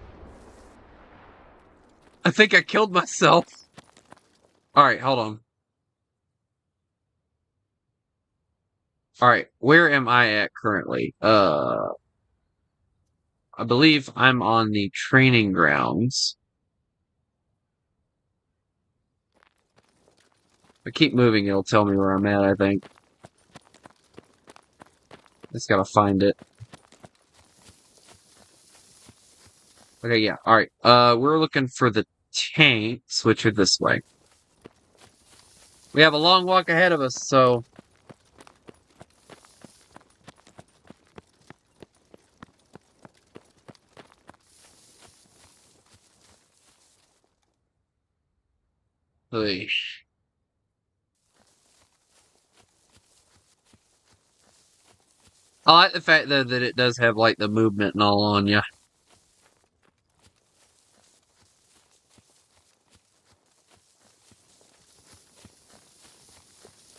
I think I killed myself. Alright, hold on. Alright, where am I at currently? I believe I'm on the training grounds. If I keep moving, it'll tell me where I'm at, I think. Just gotta find it. Okay, yeah, alright. We're looking for the tanks, which are this way. We have a long walk ahead of us, so... Oy. I like the fact, though, that it does have, like, the movement and all on you.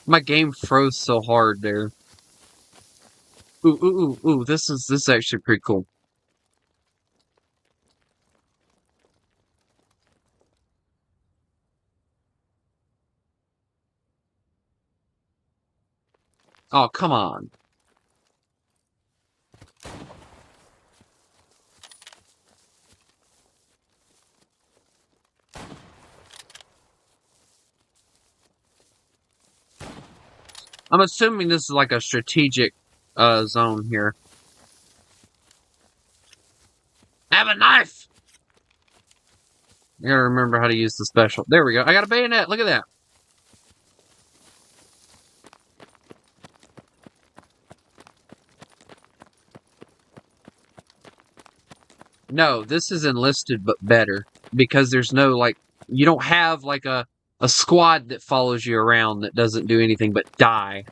My game froze so hard there. Ooh, this is actually pretty cool. Oh, come on. I'm assuming this is like a strategic zone here. I have a knife! I gotta remember how to use the special. There we go. I got a bayonet. Look at that. No, this is enlisted, but better. Because there's no, like... You don't have, like, a squad that follows you around that doesn't do anything but die.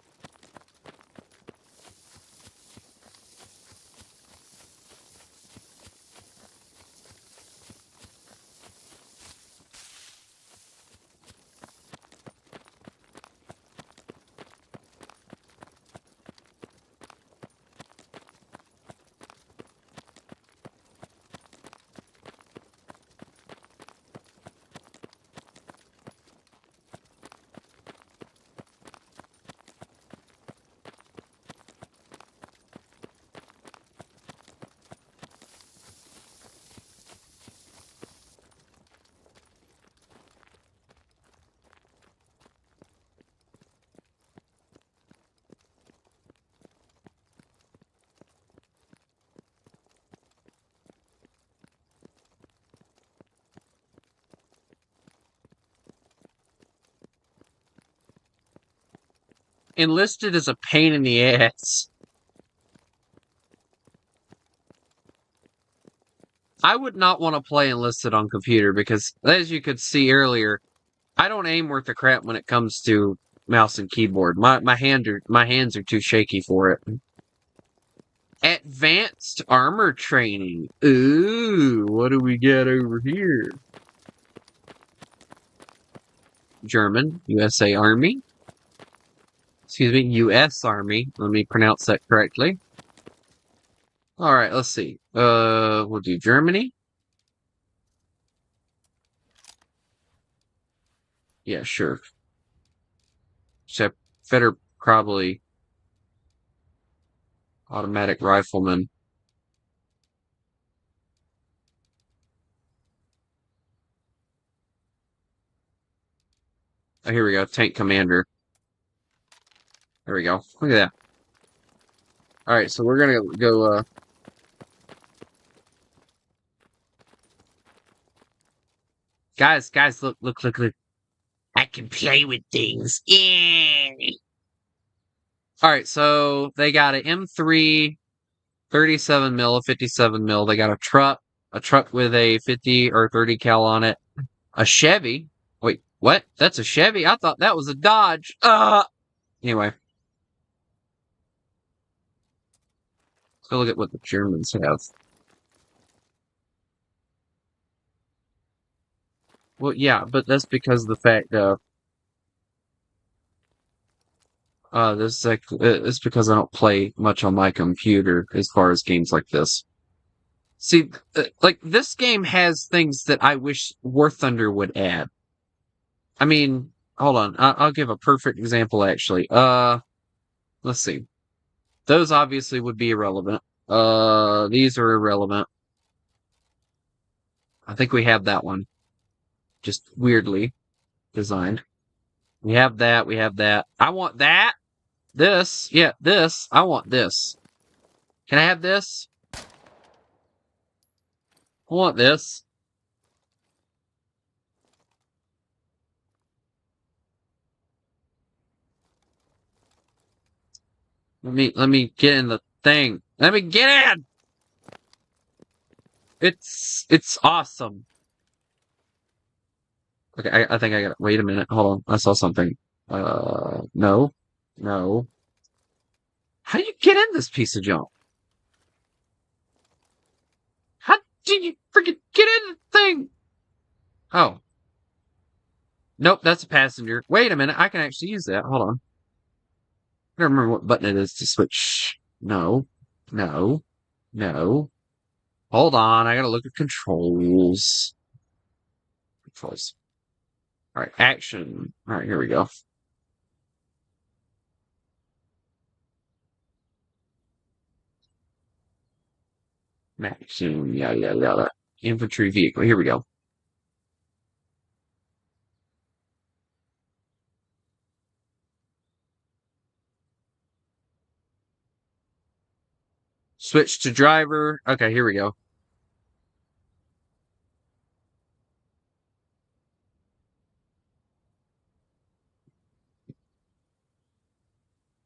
Enlisted is a pain in the ass. I would not want to play Enlisted on computer because, as you could see earlier, I don't aim worth a crap when it comes to mouse and keyboard. My hands are too shaky for it. Advanced armor training. Ooh, what do we get over here? German, USA Army. Excuse me, US Army. Let me pronounce that correctly. Alright, let's see. We'll do Germany. Yeah, sure. Except better probably automatic rifleman. Oh, here we go. Tank commander. There we go. Look at that. Alright, so we're gonna go, Guys, look. I can play with things. Yeah! Alright, so they got an M3, 37 mil, a 57 mil. They got a truck with a 50 or 30 cal on it. A Chevy. Wait, what? That's a Chevy? I thought that was a Dodge. Anyway. Let's go look at what the Germans have. Well, yeah, but that's because of the fact this is like, it's because I don't play much on my computer as far as games like this. See, like, this game has things that I wish War Thunder would add. I mean, hold on. I'll give a perfect example, actually. Let's see. Those obviously would be irrelevant. These are irrelevant. I think we have that one. Just weirdly designed. We have that. We have that. I want that. This. Yeah, this. I want this. Can I have this? I want this. Let me get in the thing. Let me get in! It's awesome. Okay, I think I got it. Wait a minute. Hold on. I saw something. No. No. How do you get in this piece of junk? How did you freaking get in the thing? Oh. Nope, that's a passenger. Wait a minute. I can actually use that. Hold on. I don't remember what button it is to switch. No. No. No. Hold on. I gotta look at controls. Controls. Alright, action. Alright, here we go. Action. Yada. Infantry vehicle. Here we go. Switch to driver. Okay, here we go.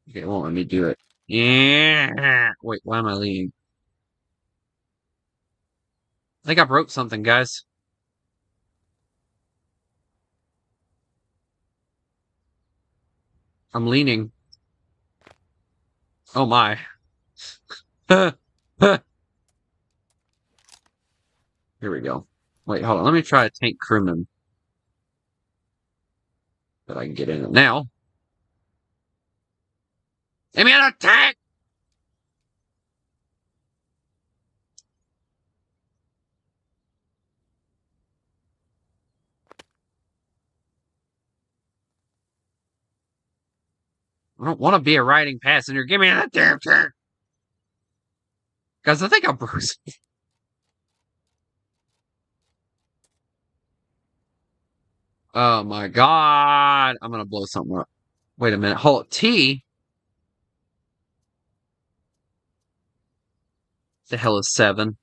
Okay, it won't let me do it. Yeah. Wait, why am I leaning? I think I broke something, guys. I'm leaning. Oh my. Here we go. Wait, hold on. Let me try a tank crewman. That I can get in it now. Give me an attack! I don't want to be a riding passenger. Give me that damn tank! Guys, I think I broke something. Oh my god. I'm gonna blow something up. Wait a minute. Hold T? The hell is 7?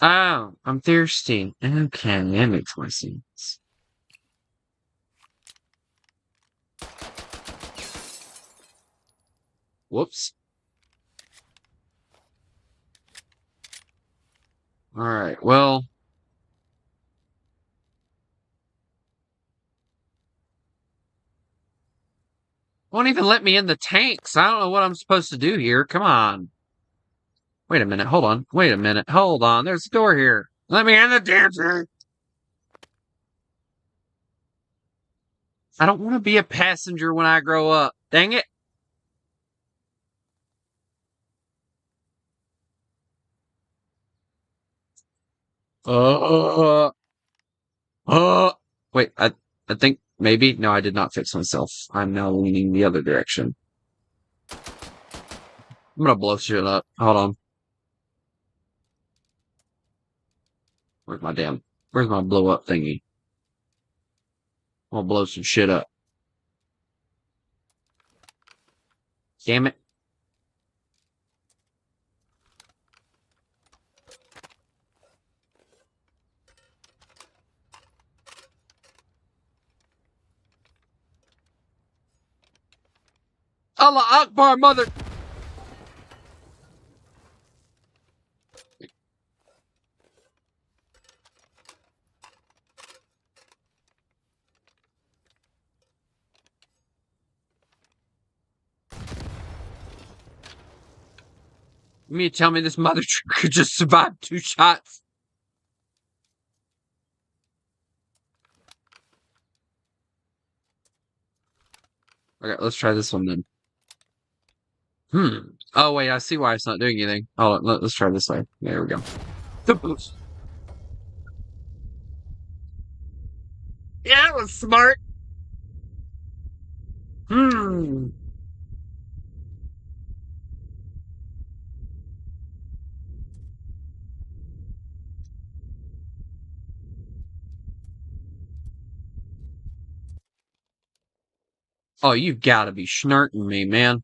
Oh, I'm thirsty. Okay, that makes more sense. Whoops. Alright, well. Won't even let me in the tanks. I don't know what I'm supposed to do here. Come on. Wait a minute. Hold on. Wait a minute. Hold on. There's a door here. Let me in the damn tank. I don't want to be a passenger when I grow up. Dang it. Uh, Wait, I think maybe. No, I did not fix myself. I'm now leaning the other direction. I'm gonna blow shit up. Hold on. Where's my blow up thingy? I'm gonna blow some shit up. Damn it. Allah Akbar, mother. You mean to tell me this mother trucker just survived 2 shots? Okay, let's try this one then. Oh, wait, I see why it's not doing anything. Hold on, let's try this way. There we go. The boost. Yeah, that was smart. Oh, you've got to be schnurting me, man.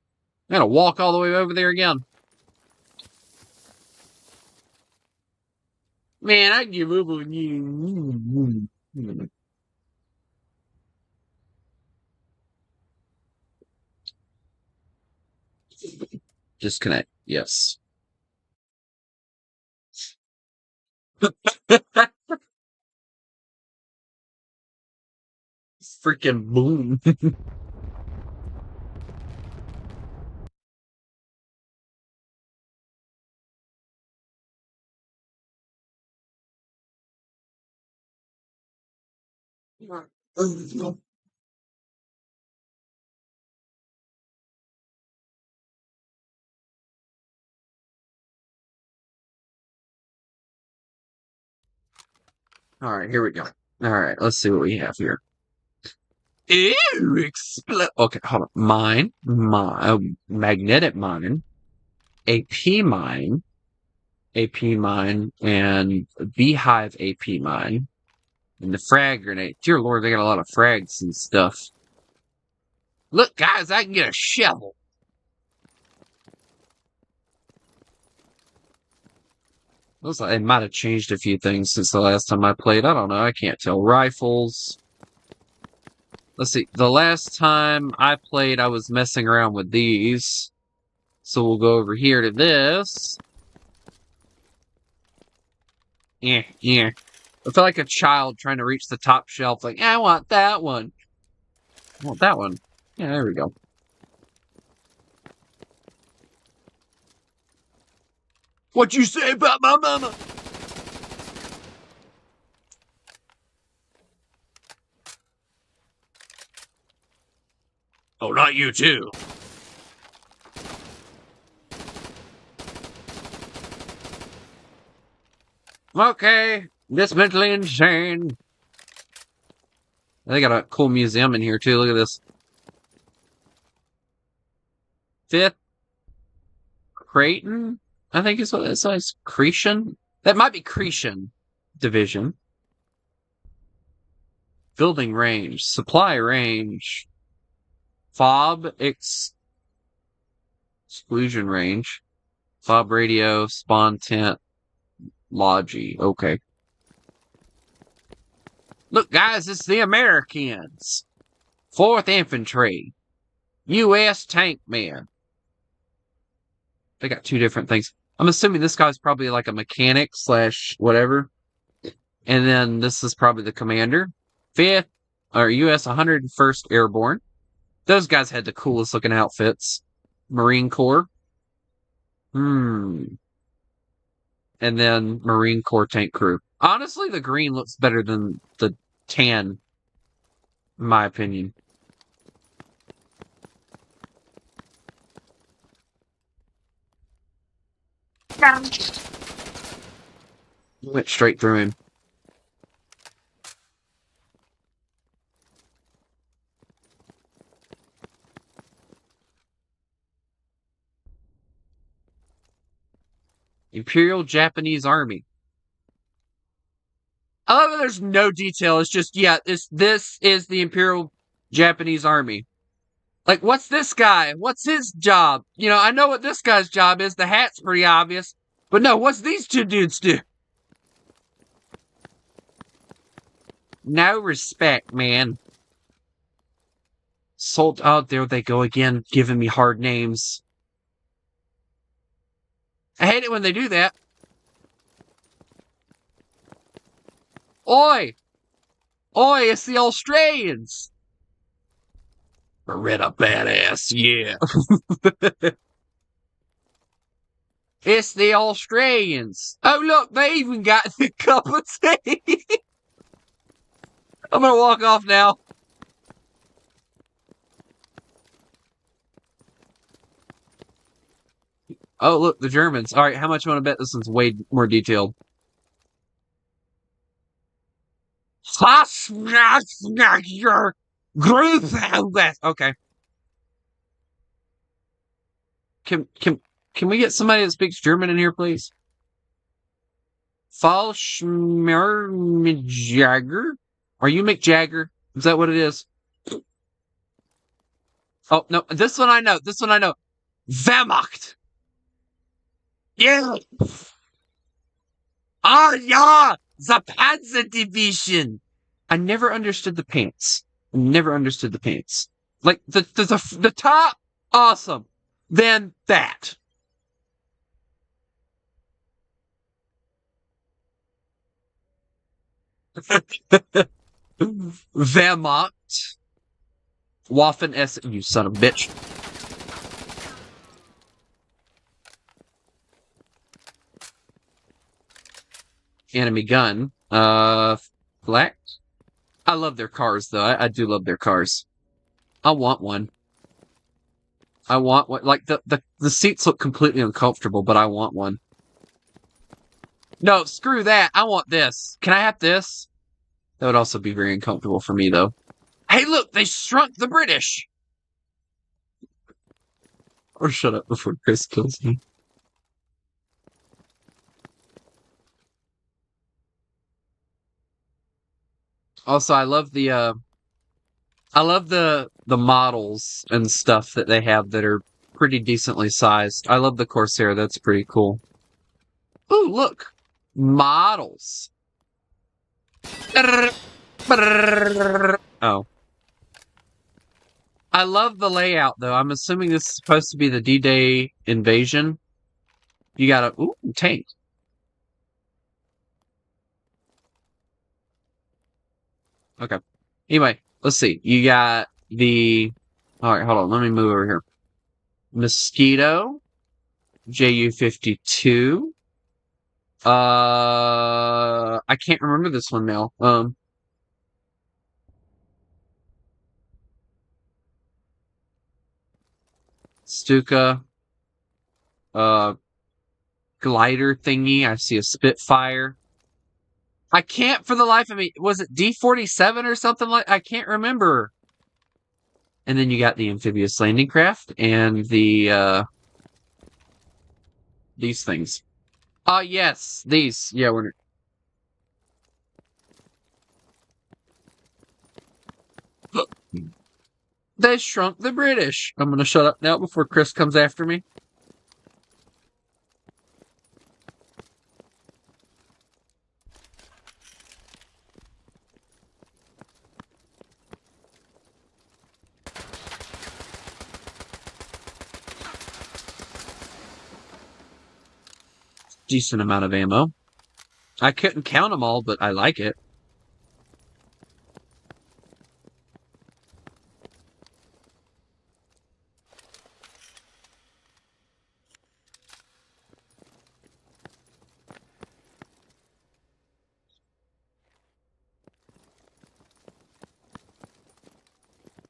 I gotta walk all the way over there again. Man, I give up on you. Disconnect. Yes. Freaking boom. All right, here we go. All right, let's see what we have here. Ew, explode. Okay, hold on. Magnetic mine, AP mine, AP mine, and beehive AP mine, and the frag grenade. Dear Lord, they got a lot of frags and stuff. Look, guys, I can get a shovel. Looks like they might have changed a few things since the last time I played. I don't know. I can't tell. Rifles. Let's see. The last time I played, I was messing around with these. So we'll go over here to this. Yeah. I feel like a child trying to reach the top shelf. Like, I want that one. I want that one. Yeah, there we go. What you say about my mama? Oh, not you too. Okay, this mentally insane. They got a cool museum in here too. Look at this. 5th Creighton, I think is what it says. Cretan? That might be Cretan Division. Building range, supply range, fob exclusion range, fob radio, spawn tent, logi. Okay. Look, guys, it's the Americans. 4th Infantry, U.S. Tank Men. They got two different things. I'm assuming this guy's probably like a mechanic / whatever. And then this is probably the commander. 5th, or U.S. 101st Airborne. Those guys had the coolest looking outfits. Marine Corps. And then Marine Corps tank crew. Honestly, the green looks better than the tan, in my opinion. Went straight through him. Imperial Japanese Army. I love that there's no detail. It's just, yeah, this is the Imperial Japanese Army. Like, what's this guy? What's his job? You know, I know what this guy's job is. The hat's pretty obvious. But no, what's these two dudes do? No respect, man. Oh, there they go again, giving me hard names. I hate it when they do that. Oi! Oi, it's the Australians! Beretta badass, yeah. It's the Australians. Oh, look, they even got the cup of tea. I'm gonna walk off now. Oh, look, the Germans. All right, how much you want to bet this one's way more detailed? Okay. Can we get somebody that speaks German in here, please? Falschmermjagger? Are you McJagger? Is that what it is? Oh, no, this one I know. This one I know. Wehrmacht! Yeah! Ah, yeah! The Panzer Division! I never understood the pants. Never understood the pants. Like, the top, awesome. Then that. Wehrmacht. Waffen S. You son of a bitch. Enemy gun. Black. I love their cars, though. I do love their cars. I want one. I want one. Like, the seats look completely uncomfortable, but I want one. No, screw that. I want this. Can I have this? That would also be very uncomfortable for me, though. Hey, look! They shrunk the British! Or shut up before Chris kills me. Also, I love the models and stuff that they have that are pretty decently sized. I love the Corsair. That's pretty cool. Ooh, look. Models. Oh. I love the layout, though. I'm assuming this is supposed to be the D-Day invasion. You got a... Ooh, tank. Okay. Anyway, let's see. You got the... Alright, hold on. Let me move over here. Mosquito. Ju-52. I can't remember this one now. Stuka. Glider thingy. I see a Spitfire. I can't for the life of me. Was it D-47 or something like? I can't remember. And then you got the amphibious landing craft and the these things. Yes, these. Yeah, we're. They shrunk the British. I'm gonna shut up now before Chris comes after me. decent amount of ammo. I couldn't count them all, but I like it.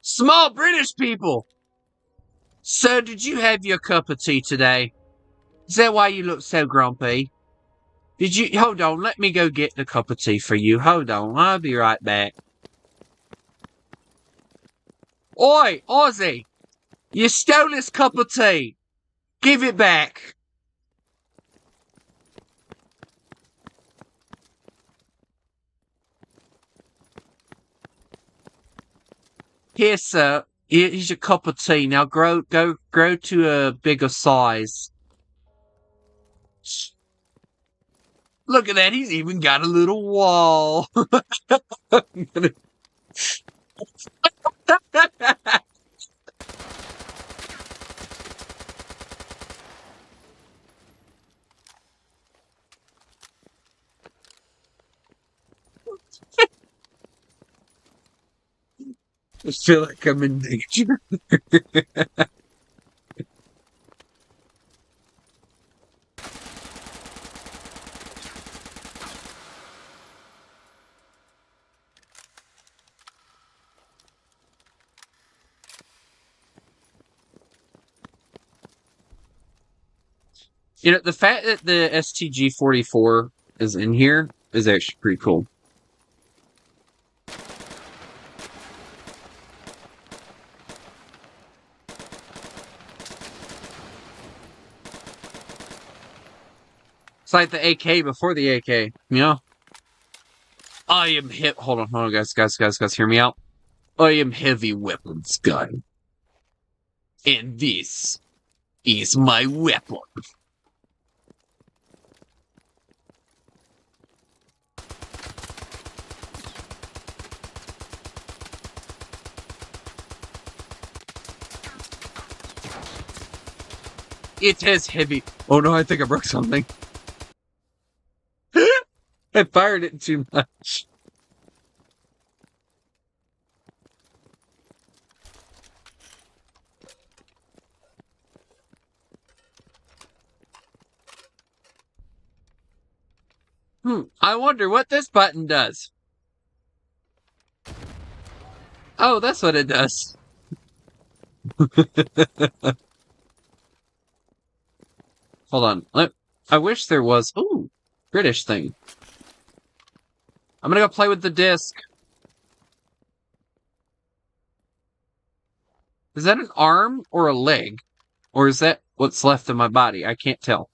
Small British people! So, did you have your cup of tea today? Is that why you look so grumpy? Did you... Hold on, let me go get the cup of tea for you. Hold on, I'll be right back. Oi, Ozzy! You stole this cup of tea! Give it back! Here, sir. Here's your cup of tea. Now grow to a bigger size. Look at that. He's even got a little wall. I feel like I'm in danger. You know, the fact that the STG-44 is in here is actually pretty cool. It's like the AK before the AK, you know? I am hit. Hold on, guys, hear me out. I am heavy weapons guy. And this is my weapon. It has heavy. Oh no, I think I broke something. I fired it too much. I wonder what this button does. Oh, that's what it does. Hold on. I wish there was... Ooh, British thing. I'm gonna go play with the disc. Is that an arm or a leg? Or is that what's left of my body? I can't tell.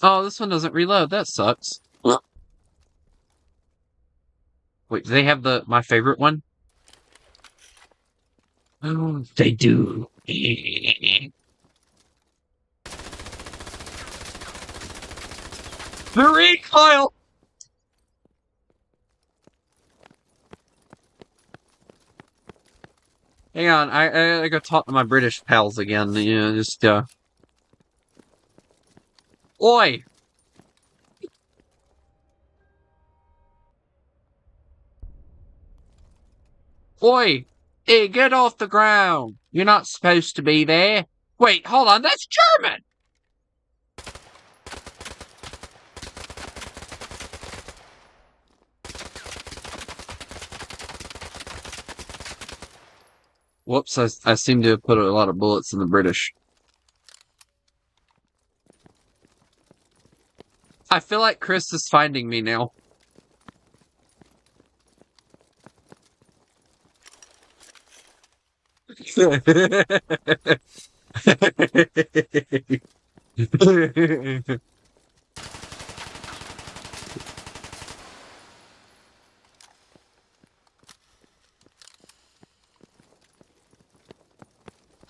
Oh, this one doesn't reload. That sucks. Wait, do they have my favorite one? Oh, they do. The recoil! Hang on, I gotta talk to my British pals again. You know, just, Oi! Oi! Hey, get off the ground! You're not supposed to be there. Wait, hold on, that's German! Whoops, I seem to have put a lot of bullets in the British. I feel like Chris is finding me now.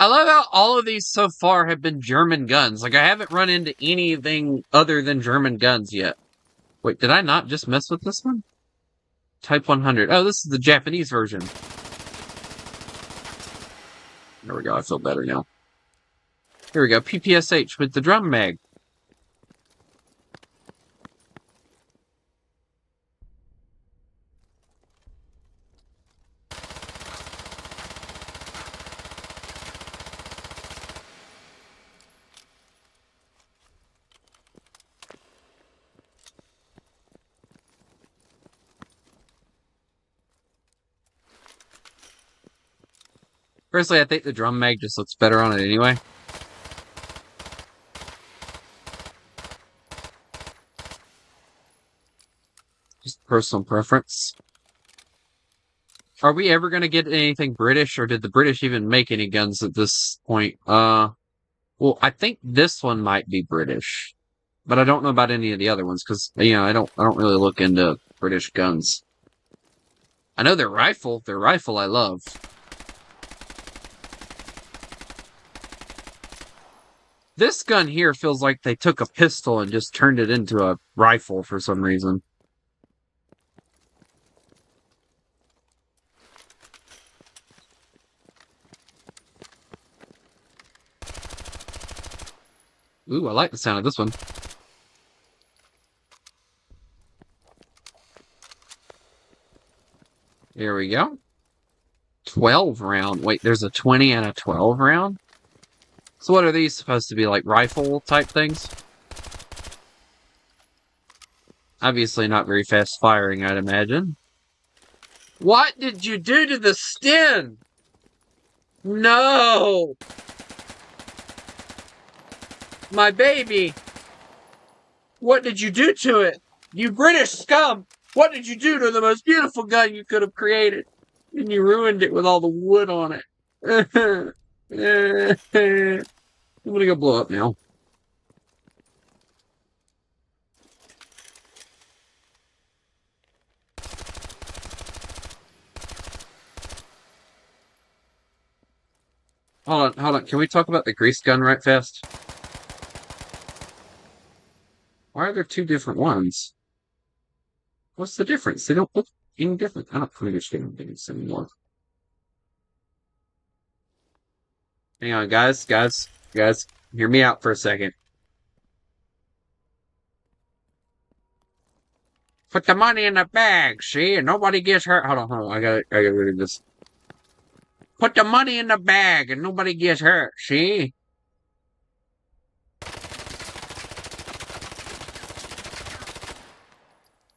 I love how all of these so far have been German guns. Like, I haven't run into anything other than German guns yet. Wait, did I not just mess with this one? Type 100. Oh, this is the Japanese version. There we go. I feel better now. Here we go. PPSH with the drum mag. Personally, I think the drum mag just looks better on it anyway. Just personal preference. Are we ever going to get anything British, or did the British even make any guns at this point? Well, I think this one might be British, but I don't know about any of the other ones because I don't really look into British guns. I know their rifle I love. This gun here feels like they took a pistol and just turned it into a rifle for some reason. Ooh, I like the sound of this one. Here we go. 12 round. Wait, there's a 20 and a 12 round? So what are these supposed to be, like rifle type things? Obviously not very fast firing, I'd imagine. What did you do to the Sten? No! My baby! What did you do to it? You British scum! What did you do to the most beautiful gun you could have created? And you ruined it with all the wood on it. I'm gonna go blow up now. Hold on. Can we talk about the grease gun right fast? Why are there two different ones? What's the difference? They don't look any different. I don't understand things anymore. Hang on, guys, hear me out for a second. Put the money in the bag, see? And nobody gets hurt. Hold on. I gotta read this. Put the money in the bag and nobody gets hurt, see?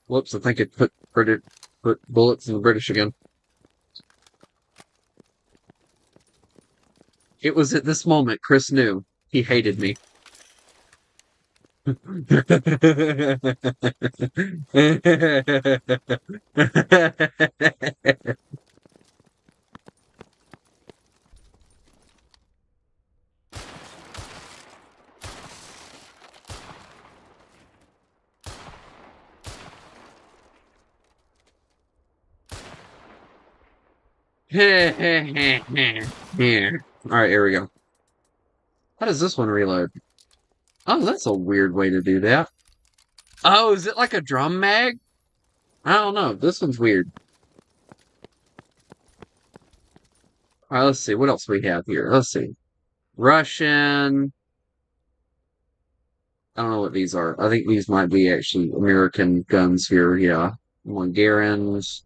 Whoops, I think it put bullets in the British again. It was at this moment Chris knew he hated me. Here. Alright, here we go. How does this one reload? Oh, that's a weird way to do that. Oh, is it like a drum mag? I don't know. This one's weird. Alright, let's see. What else we have here? Let's see. Russian. I don't know what these are. I think these might be actually American guns here. Yeah. Garand's.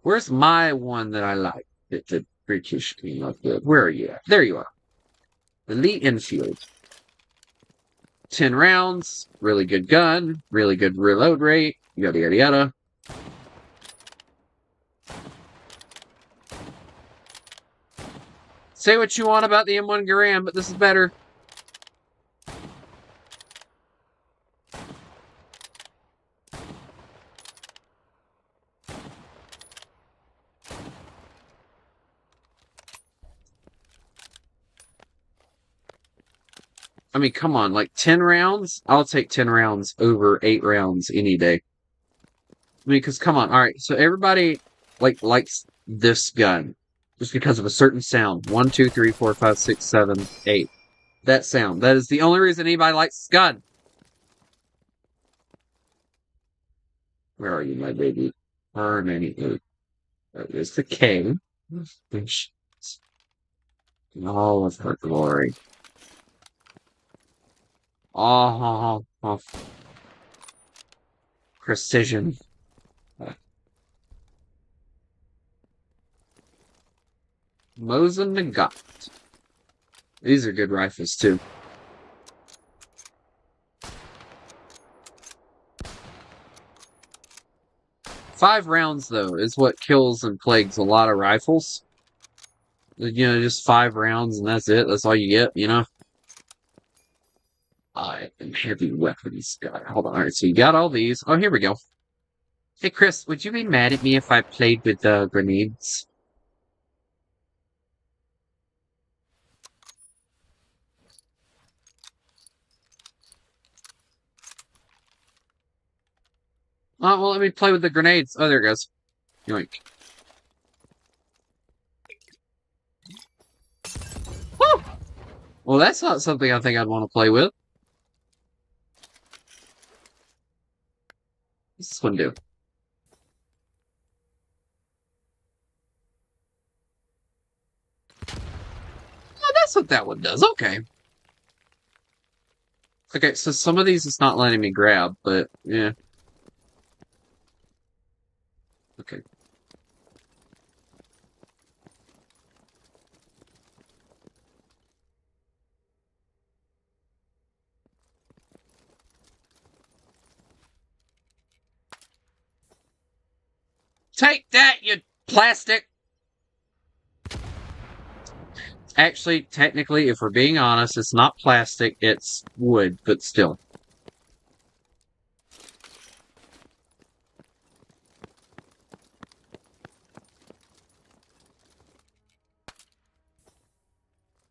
Where's my one that I like? The British came up with. Where are you at? There you are. Elite Enfield. 10 rounds. Really good gun. Really good reload rate. Yada, yada, yada. Say what you want about the M1 Garand, but this is better. I mean, come on, like 10 rounds? I'll take 10 rounds over 8 rounds any day. I mean, because come on, alright, so everybody likes this gun just because of a certain sound. 1, 2, 3, 4, 5, 6, 7, 8. That sound. That is the only reason anybody likes this gun. Where are you, my baby? burn any loot. There's the king. In all of her glory. Oh, precision. Mosin Nagant. These are good rifles, too. Five rounds, though, is what kills and plagues a lot of rifles. You know, just 5 rounds and that's it. That's all you get, you know? Heavy weapons. God, hold on. Alright, so you got all these. Oh, here we go. Hey, Chris, would you be mad at me if I played with the grenades? Oh, well, let me play with the grenades. Oh, there it goes. Yoink. Woo! Well, that's not something I think I'd want to play with. What's this one do? Oh, that's what that one does. Okay. Okay, so some of these it's not letting me grab, but yeah. Okay. Take that, you plastic! Actually, technically, if we're being honest, it's not plastic, it's wood, but still.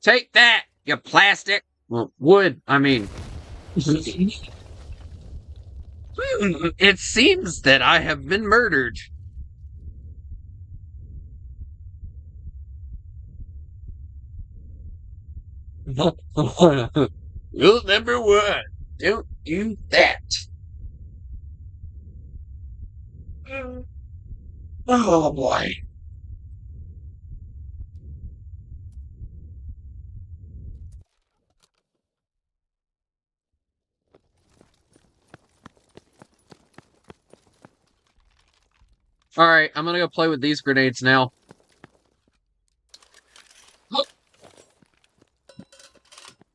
Take that, you plastic! Well, wood, I mean. It seems that I have been murdered. Rule number 1. Don't do that. Oh boy. Alright, I'm gonna go play with these grenades now.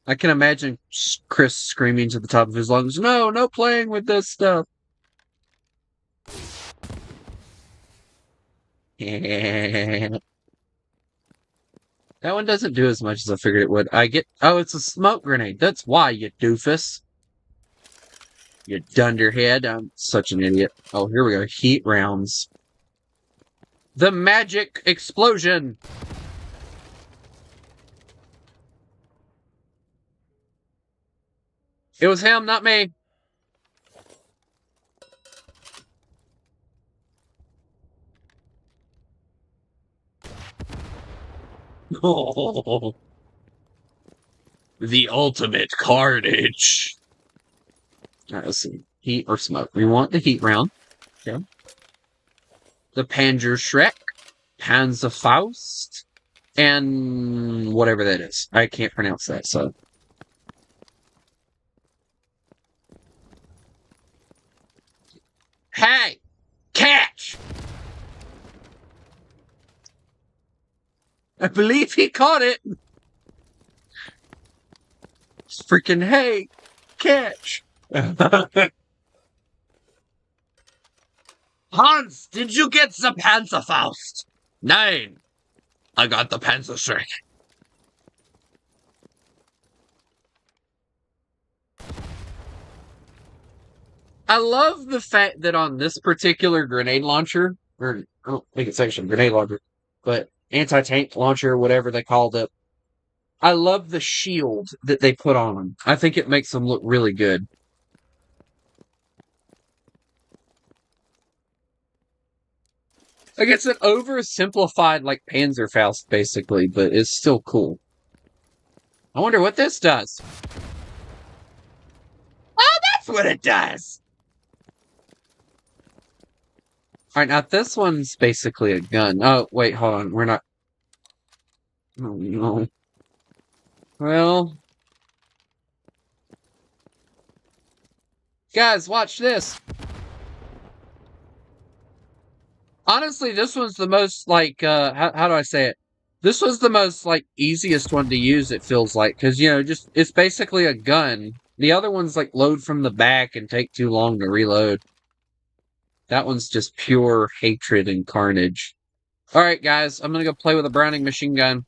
I can imagine Chris screaming to the top of his lungs, "No, no playing with this stuff." That one doesn't do as much as I figured it would. Oh, it's a smoke grenade. That's why, you doofus. You dunderhead. I'm such an idiot. Oh, here we go. Heat rounds. The magic explosion! It was him, not me. Oh. The ultimate carnage. Alright, let's see. Heat or smoke? We want the heat round. Okay. The Panzerschreck, Panzerfaust, and whatever that is. I can't pronounce that, so. Hey! Catch! I believe he caught it! Freaking hey! Catch! Hans, did you get the Panzerfaust? Nein! I got the Panzerschreck. I love the fact that on this particular grenade launcher, or I don't think it's actually a grenade launcher, but anti-tank launcher, whatever they called it, I love the shield that they put on them. I think it makes them look really good. Like, it's an oversimplified, like, Panzerfaust, basically, but it's still cool. I wonder what this does. Oh, that's what it does! Alright, now this one's basically a gun. Oh, wait, hold on. We're not... Oh, no. Well... Guys, watch this! Honestly, this one's the most, like, how do I say it? This was the most, like, easiest one to use, it feels like. Because, you know, just, it's basically a gun. The other one's, like, load from the back and take too long to reload. That one's just pure hatred and carnage. Alright, guys, I'm gonna go play with a Browning machine gun.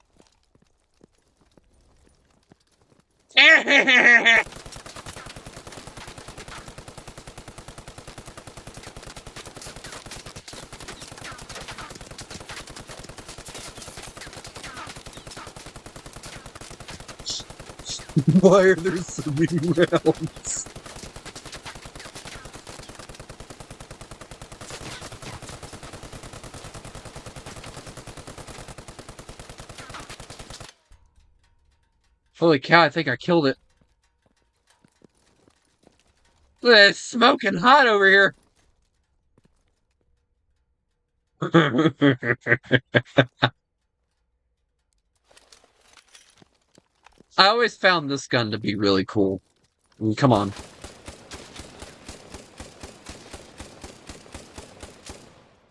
Why are there so many rounds? Holy cow, I think I killed it. It's smoking hot over here. I always found this gun to be really cool. I mean, come on.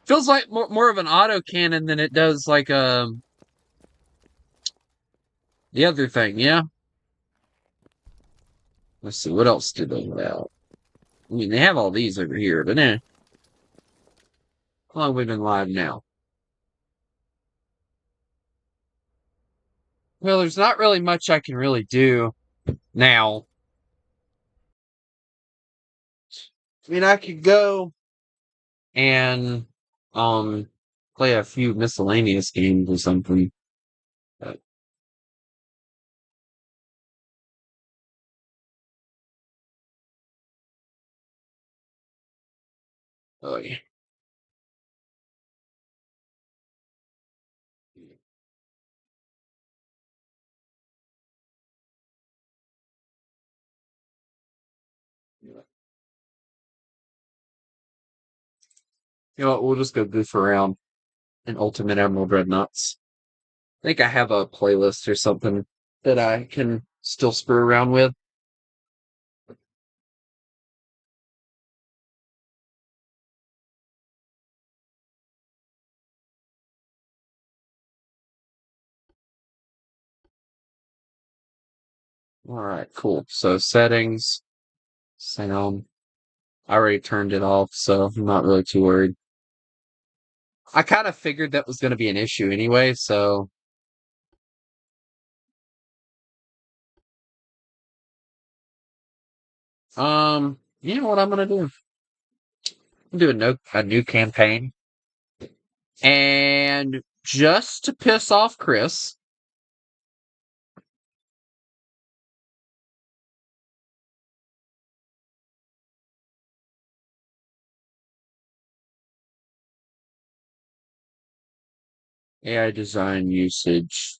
Feels like more of an autocannon than it does like the other thing, yeah? Let's see, what else do they have? I mean, they have all these over here, but eh. How long have we been live now? Well, there's not really much I can really do now. I mean, I could go and play a few miscellaneous games or something. But, oh yeah. You know what, we'll just go goof around in Ultimate Emerald Dreadnoughts. I think I have a playlist or something that I can still screw around with. Alright, cool. So settings, sound. I already turned it off, so I'm not really too worried. I kind of figured that was going to be an issue anyway, so you know what I'm gonna do? I'm doing a new campaign, and just to piss off Chris, AI design usage.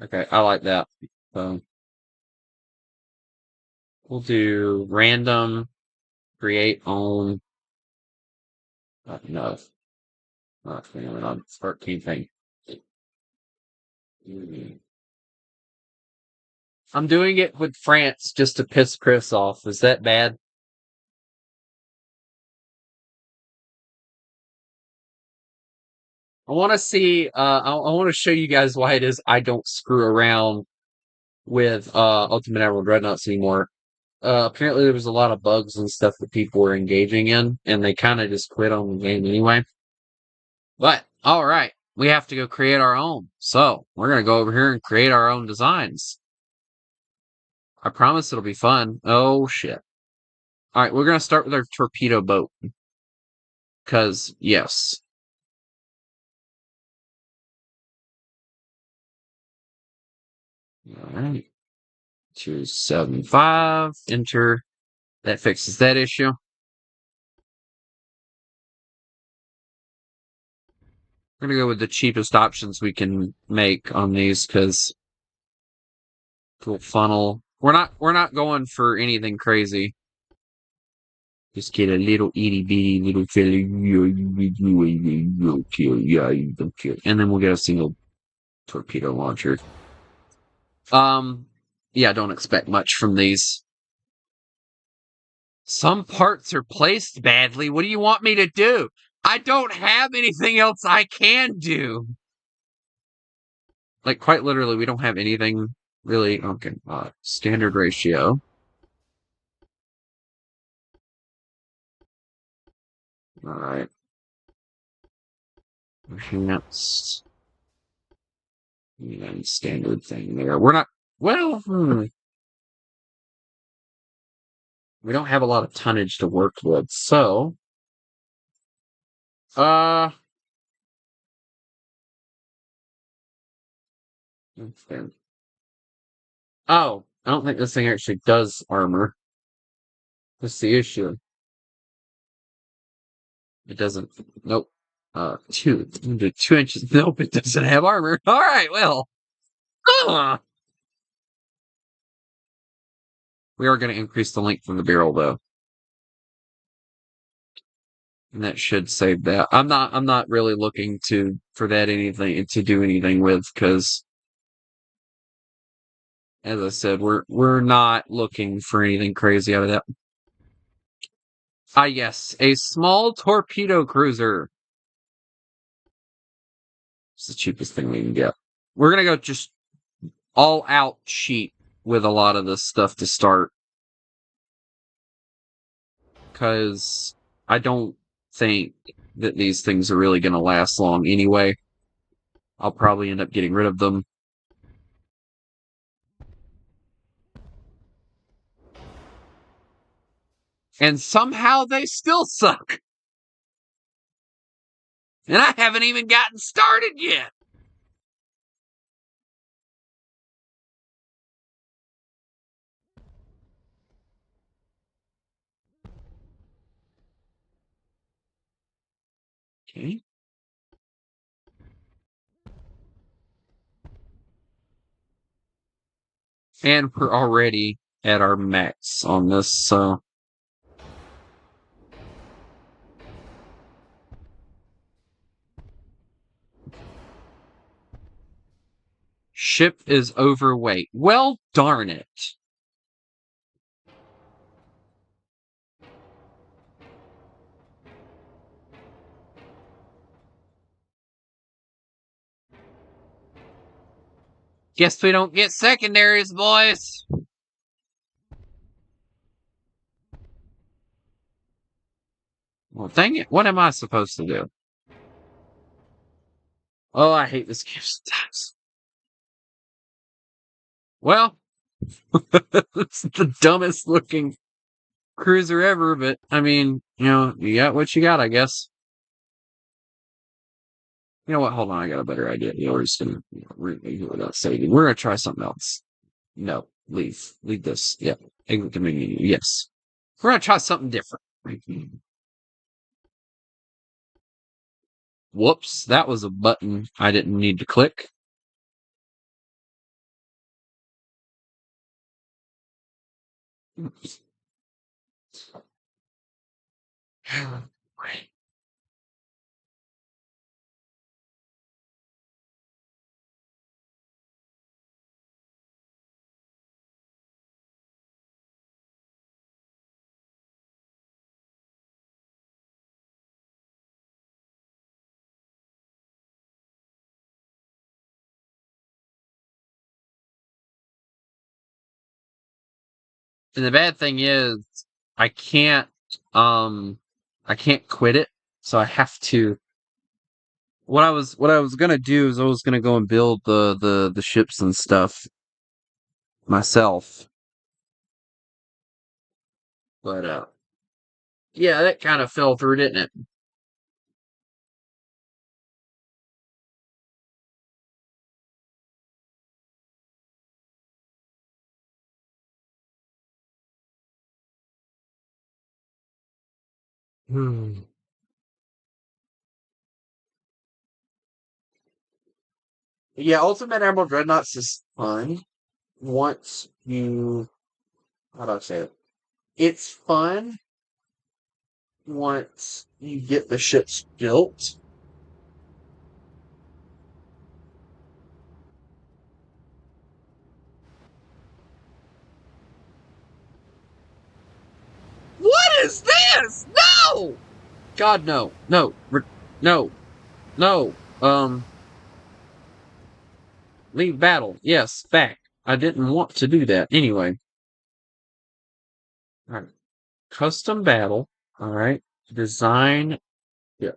Okay, I like that. So we'll do random, create own. No, not on start campaign. I'm doing it with France just to piss Chris off. Is that bad? I want to see. I want to show you guys why it is I don't screw around with Ultimate Emerald Dreadnoughts anymore. Apparently, there was a lot of bugs and stuff that people were engaging in, and they kind of just quit on the game anyway. But all right, we have to go create our own. So we're gonna go over here and create our own designs. I promise it'll be fun. Oh shit! All right, we're gonna start with our torpedo boat, cause yes. All right. 275. Enter. That fixes that issue. We're gonna go with the cheapest options we can make on these because cool funnel. We're not going for anything crazy. Just get a little itty bitty little fella. Yeah, you don't kill. And then we'll get a single torpedo launcher. Yeah, don't expect much from these. Some parts are placed badly. What do you want me to do? I don't have anything else I can do. Like, quite literally, we don't have anything really. Okay, standard ratio. Alright. That's standard thing there. We're not. Well, we don't have a lot of tonnage to work with, so. Uh. Oh, I don't think this thing actually does armor. That's the issue. It doesn't. Nope. 2 inches. Nope, it doesn't have armor. All right, well. We are going to increase the length of the barrel, though. And that should save that. I'm not really looking for that anything to do anything with, because as I said, we're not looking for anything crazy out of that. Ah, yes, a small torpedo cruiser. It's the cheapest thing we can get. We're gonna go just all out cheap with a lot of this stuff to start, because I don't think that these things are really gonna last long anyway. I'll probably end up getting rid of them. And somehow they still suck. And I haven't even gotten started yet. Okay. And we're already at our max on this, so. Ship is overweight. Well, darn it. Guess we don't get secondaries, boys. Well, dang it. What am I supposed to do? Oh, I hate this game sometimes. Well, it's the dumbest looking cruiser ever, but I mean, you got what you got, I guess. You know what? Hold on, I got a better idea. We're just gonna without saving. We're gonna try something else. No, leave. Leave this. Yeah. Exit the menu. Yes. We're gonna try something different. Whoops, that was a button I didn't need to click. And the bad thing is, I can't, um, I can't quit it. So I have to. What I was gonna do is I was gonna go and build the ships and stuff myself, but yeah, that kind of fell through, didn't it? Hmm. Yeah, Ultimate Emerald Dreadnoughts is fun once you. How do I say it? It's fun once you get the ships built. What is this? No! God, no. No. No. No. Leave battle. Yes, back. I didn't want to do that. Anyway. Alright. Custom battle. Alright. Design. Yeah.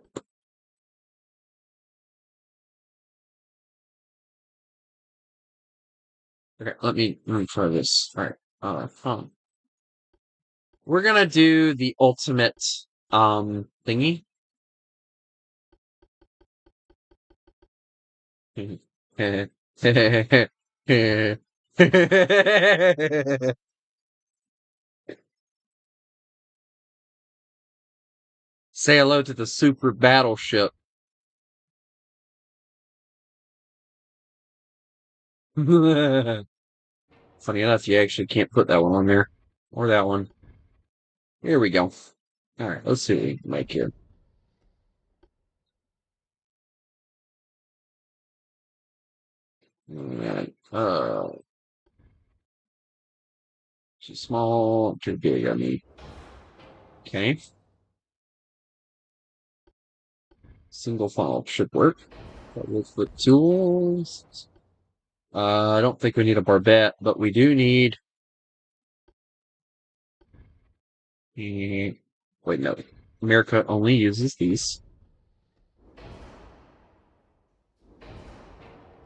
Okay, let me try this. Alright. We're gonna do the ultimate thingy. Say hello to the super battleship. Funny enough, you actually can't put that one on there. Or that one. Here we go. Alright, let's see what we can make here. Alright, too small, too big, I mean. Okay. Single file should work. Double click tools. I don't think we need a barbette, but we do need. Wait, no. America only uses these.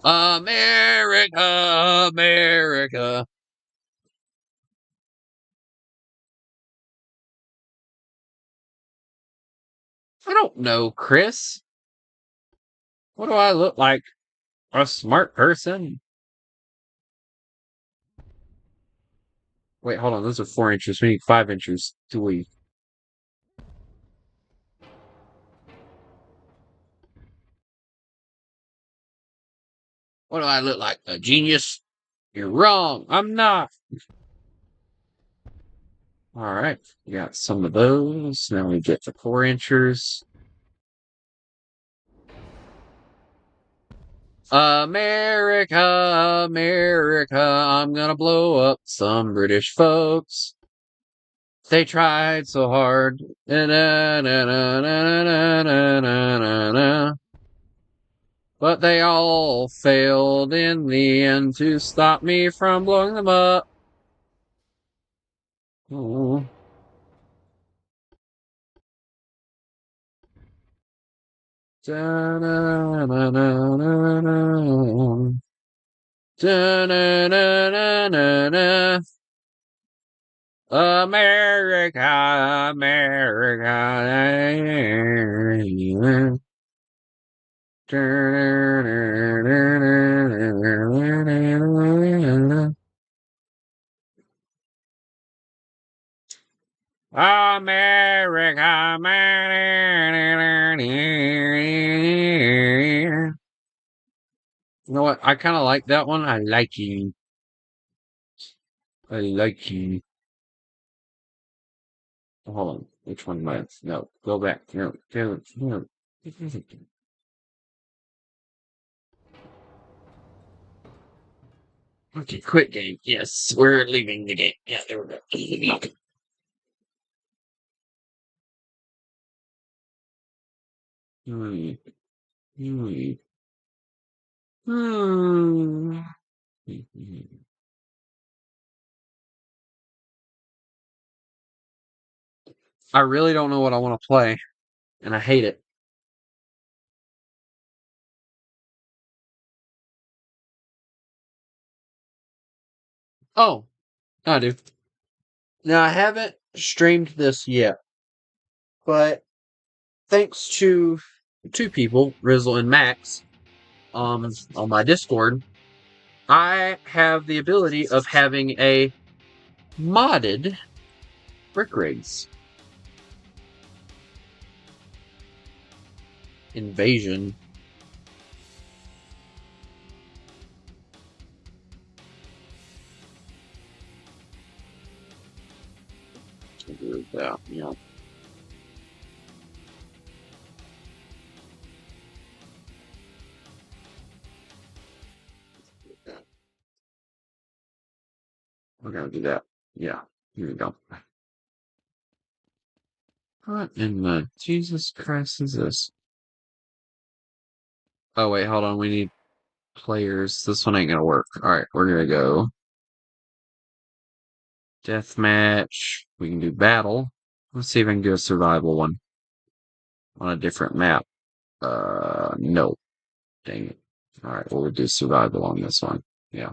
America, America. I don't know, Chris. What do I look like? A smart person? Wait, hold on. Those are 4 inches. We need 5 inches to leave. What do I look like? A genius? You're wrong. I'm not. All right. We got some of those. Now we get to 4 inches. America, America, I'm gonna blow up some British folks. They tried so hard. But they all failed in the end to stop me from blowing them up. Oh. America, America. America, America. You know what? I kind of like that one. I like you. I like you. Hold on. Which one am I? No, go back. No, no, no. Okay, quit game. Yes, we're leaving the game. Yeah, there we go. Hmm. Hmm. Hmm. I really don't know what I want to play, and I hate it. Oh, I do. Now, I haven't streamed this yet, but thanks to two people, Rizzle and Max, on my Discord, I have the ability of having a modded brick rigs invasion. Yeah, yeah. We're gonna do that. Yeah. Here we go. What in the Jesus Christ is this? Oh wait, hold on. We need players. This one ain't gonna work. All right, we're gonna go deathmatch. We can do battle. Let's see if I can do a survival one on a different map. No. Dang it. All right, we'll do survival on this one. Yeah.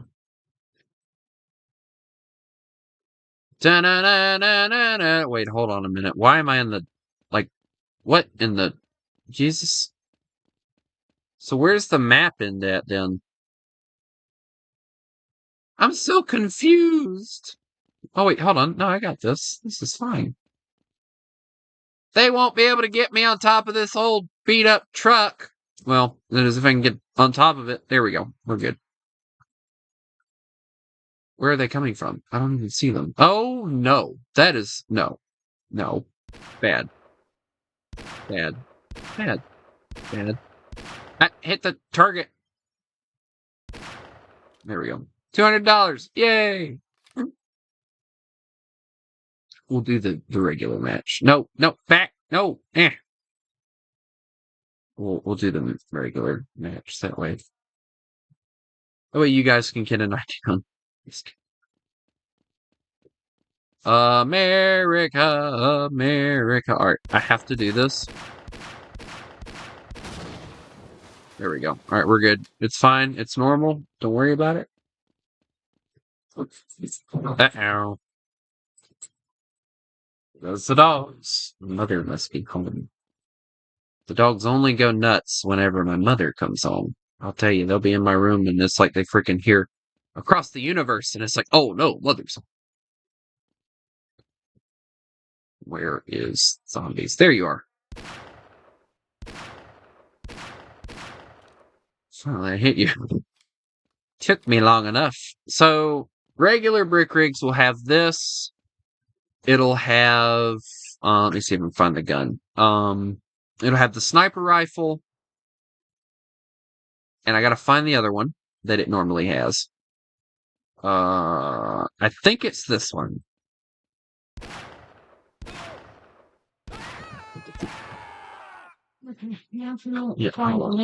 Da-na-na-na-na-na. Wait, hold on a minute. Why am I in the like what in the Jesus? So where's the map in that then? I'm so confused. Oh wait, hold on. No, I got this. This is fine. They won't be able to get me on top of this old beat up truck. Well, that is if I can get on top of it. There we go. We're good. Where are they coming from? I don't even see them. Oh no. That is no. No. Bad. Bad. Bad. Bad. I hit the target. There we go. $200. Yay! We'll do the regular match. No, no, back. No. We'll do the regular match that way. That way you guys can get an idea. America, America. Alright, I have to do this. There we go. Alright, we're good. It's fine. It's normal. Don't worry about it. Uh-oh. Those the dogs. Mother must be home. The dogs only go nuts whenever my mother comes home. I'll tell you, they'll be in my room and it's like they freaking hear across the universe and it's like, oh no, mother's home. Where is zombies? There you are. Finally, I hit you. Took me long enough. So, regular brick rigs will have this. It'll have, let me see if I can find the gun. It'll have the sniper rifle. And I gotta find the other one that it normally has. I think it's this one. Yeah, hold on.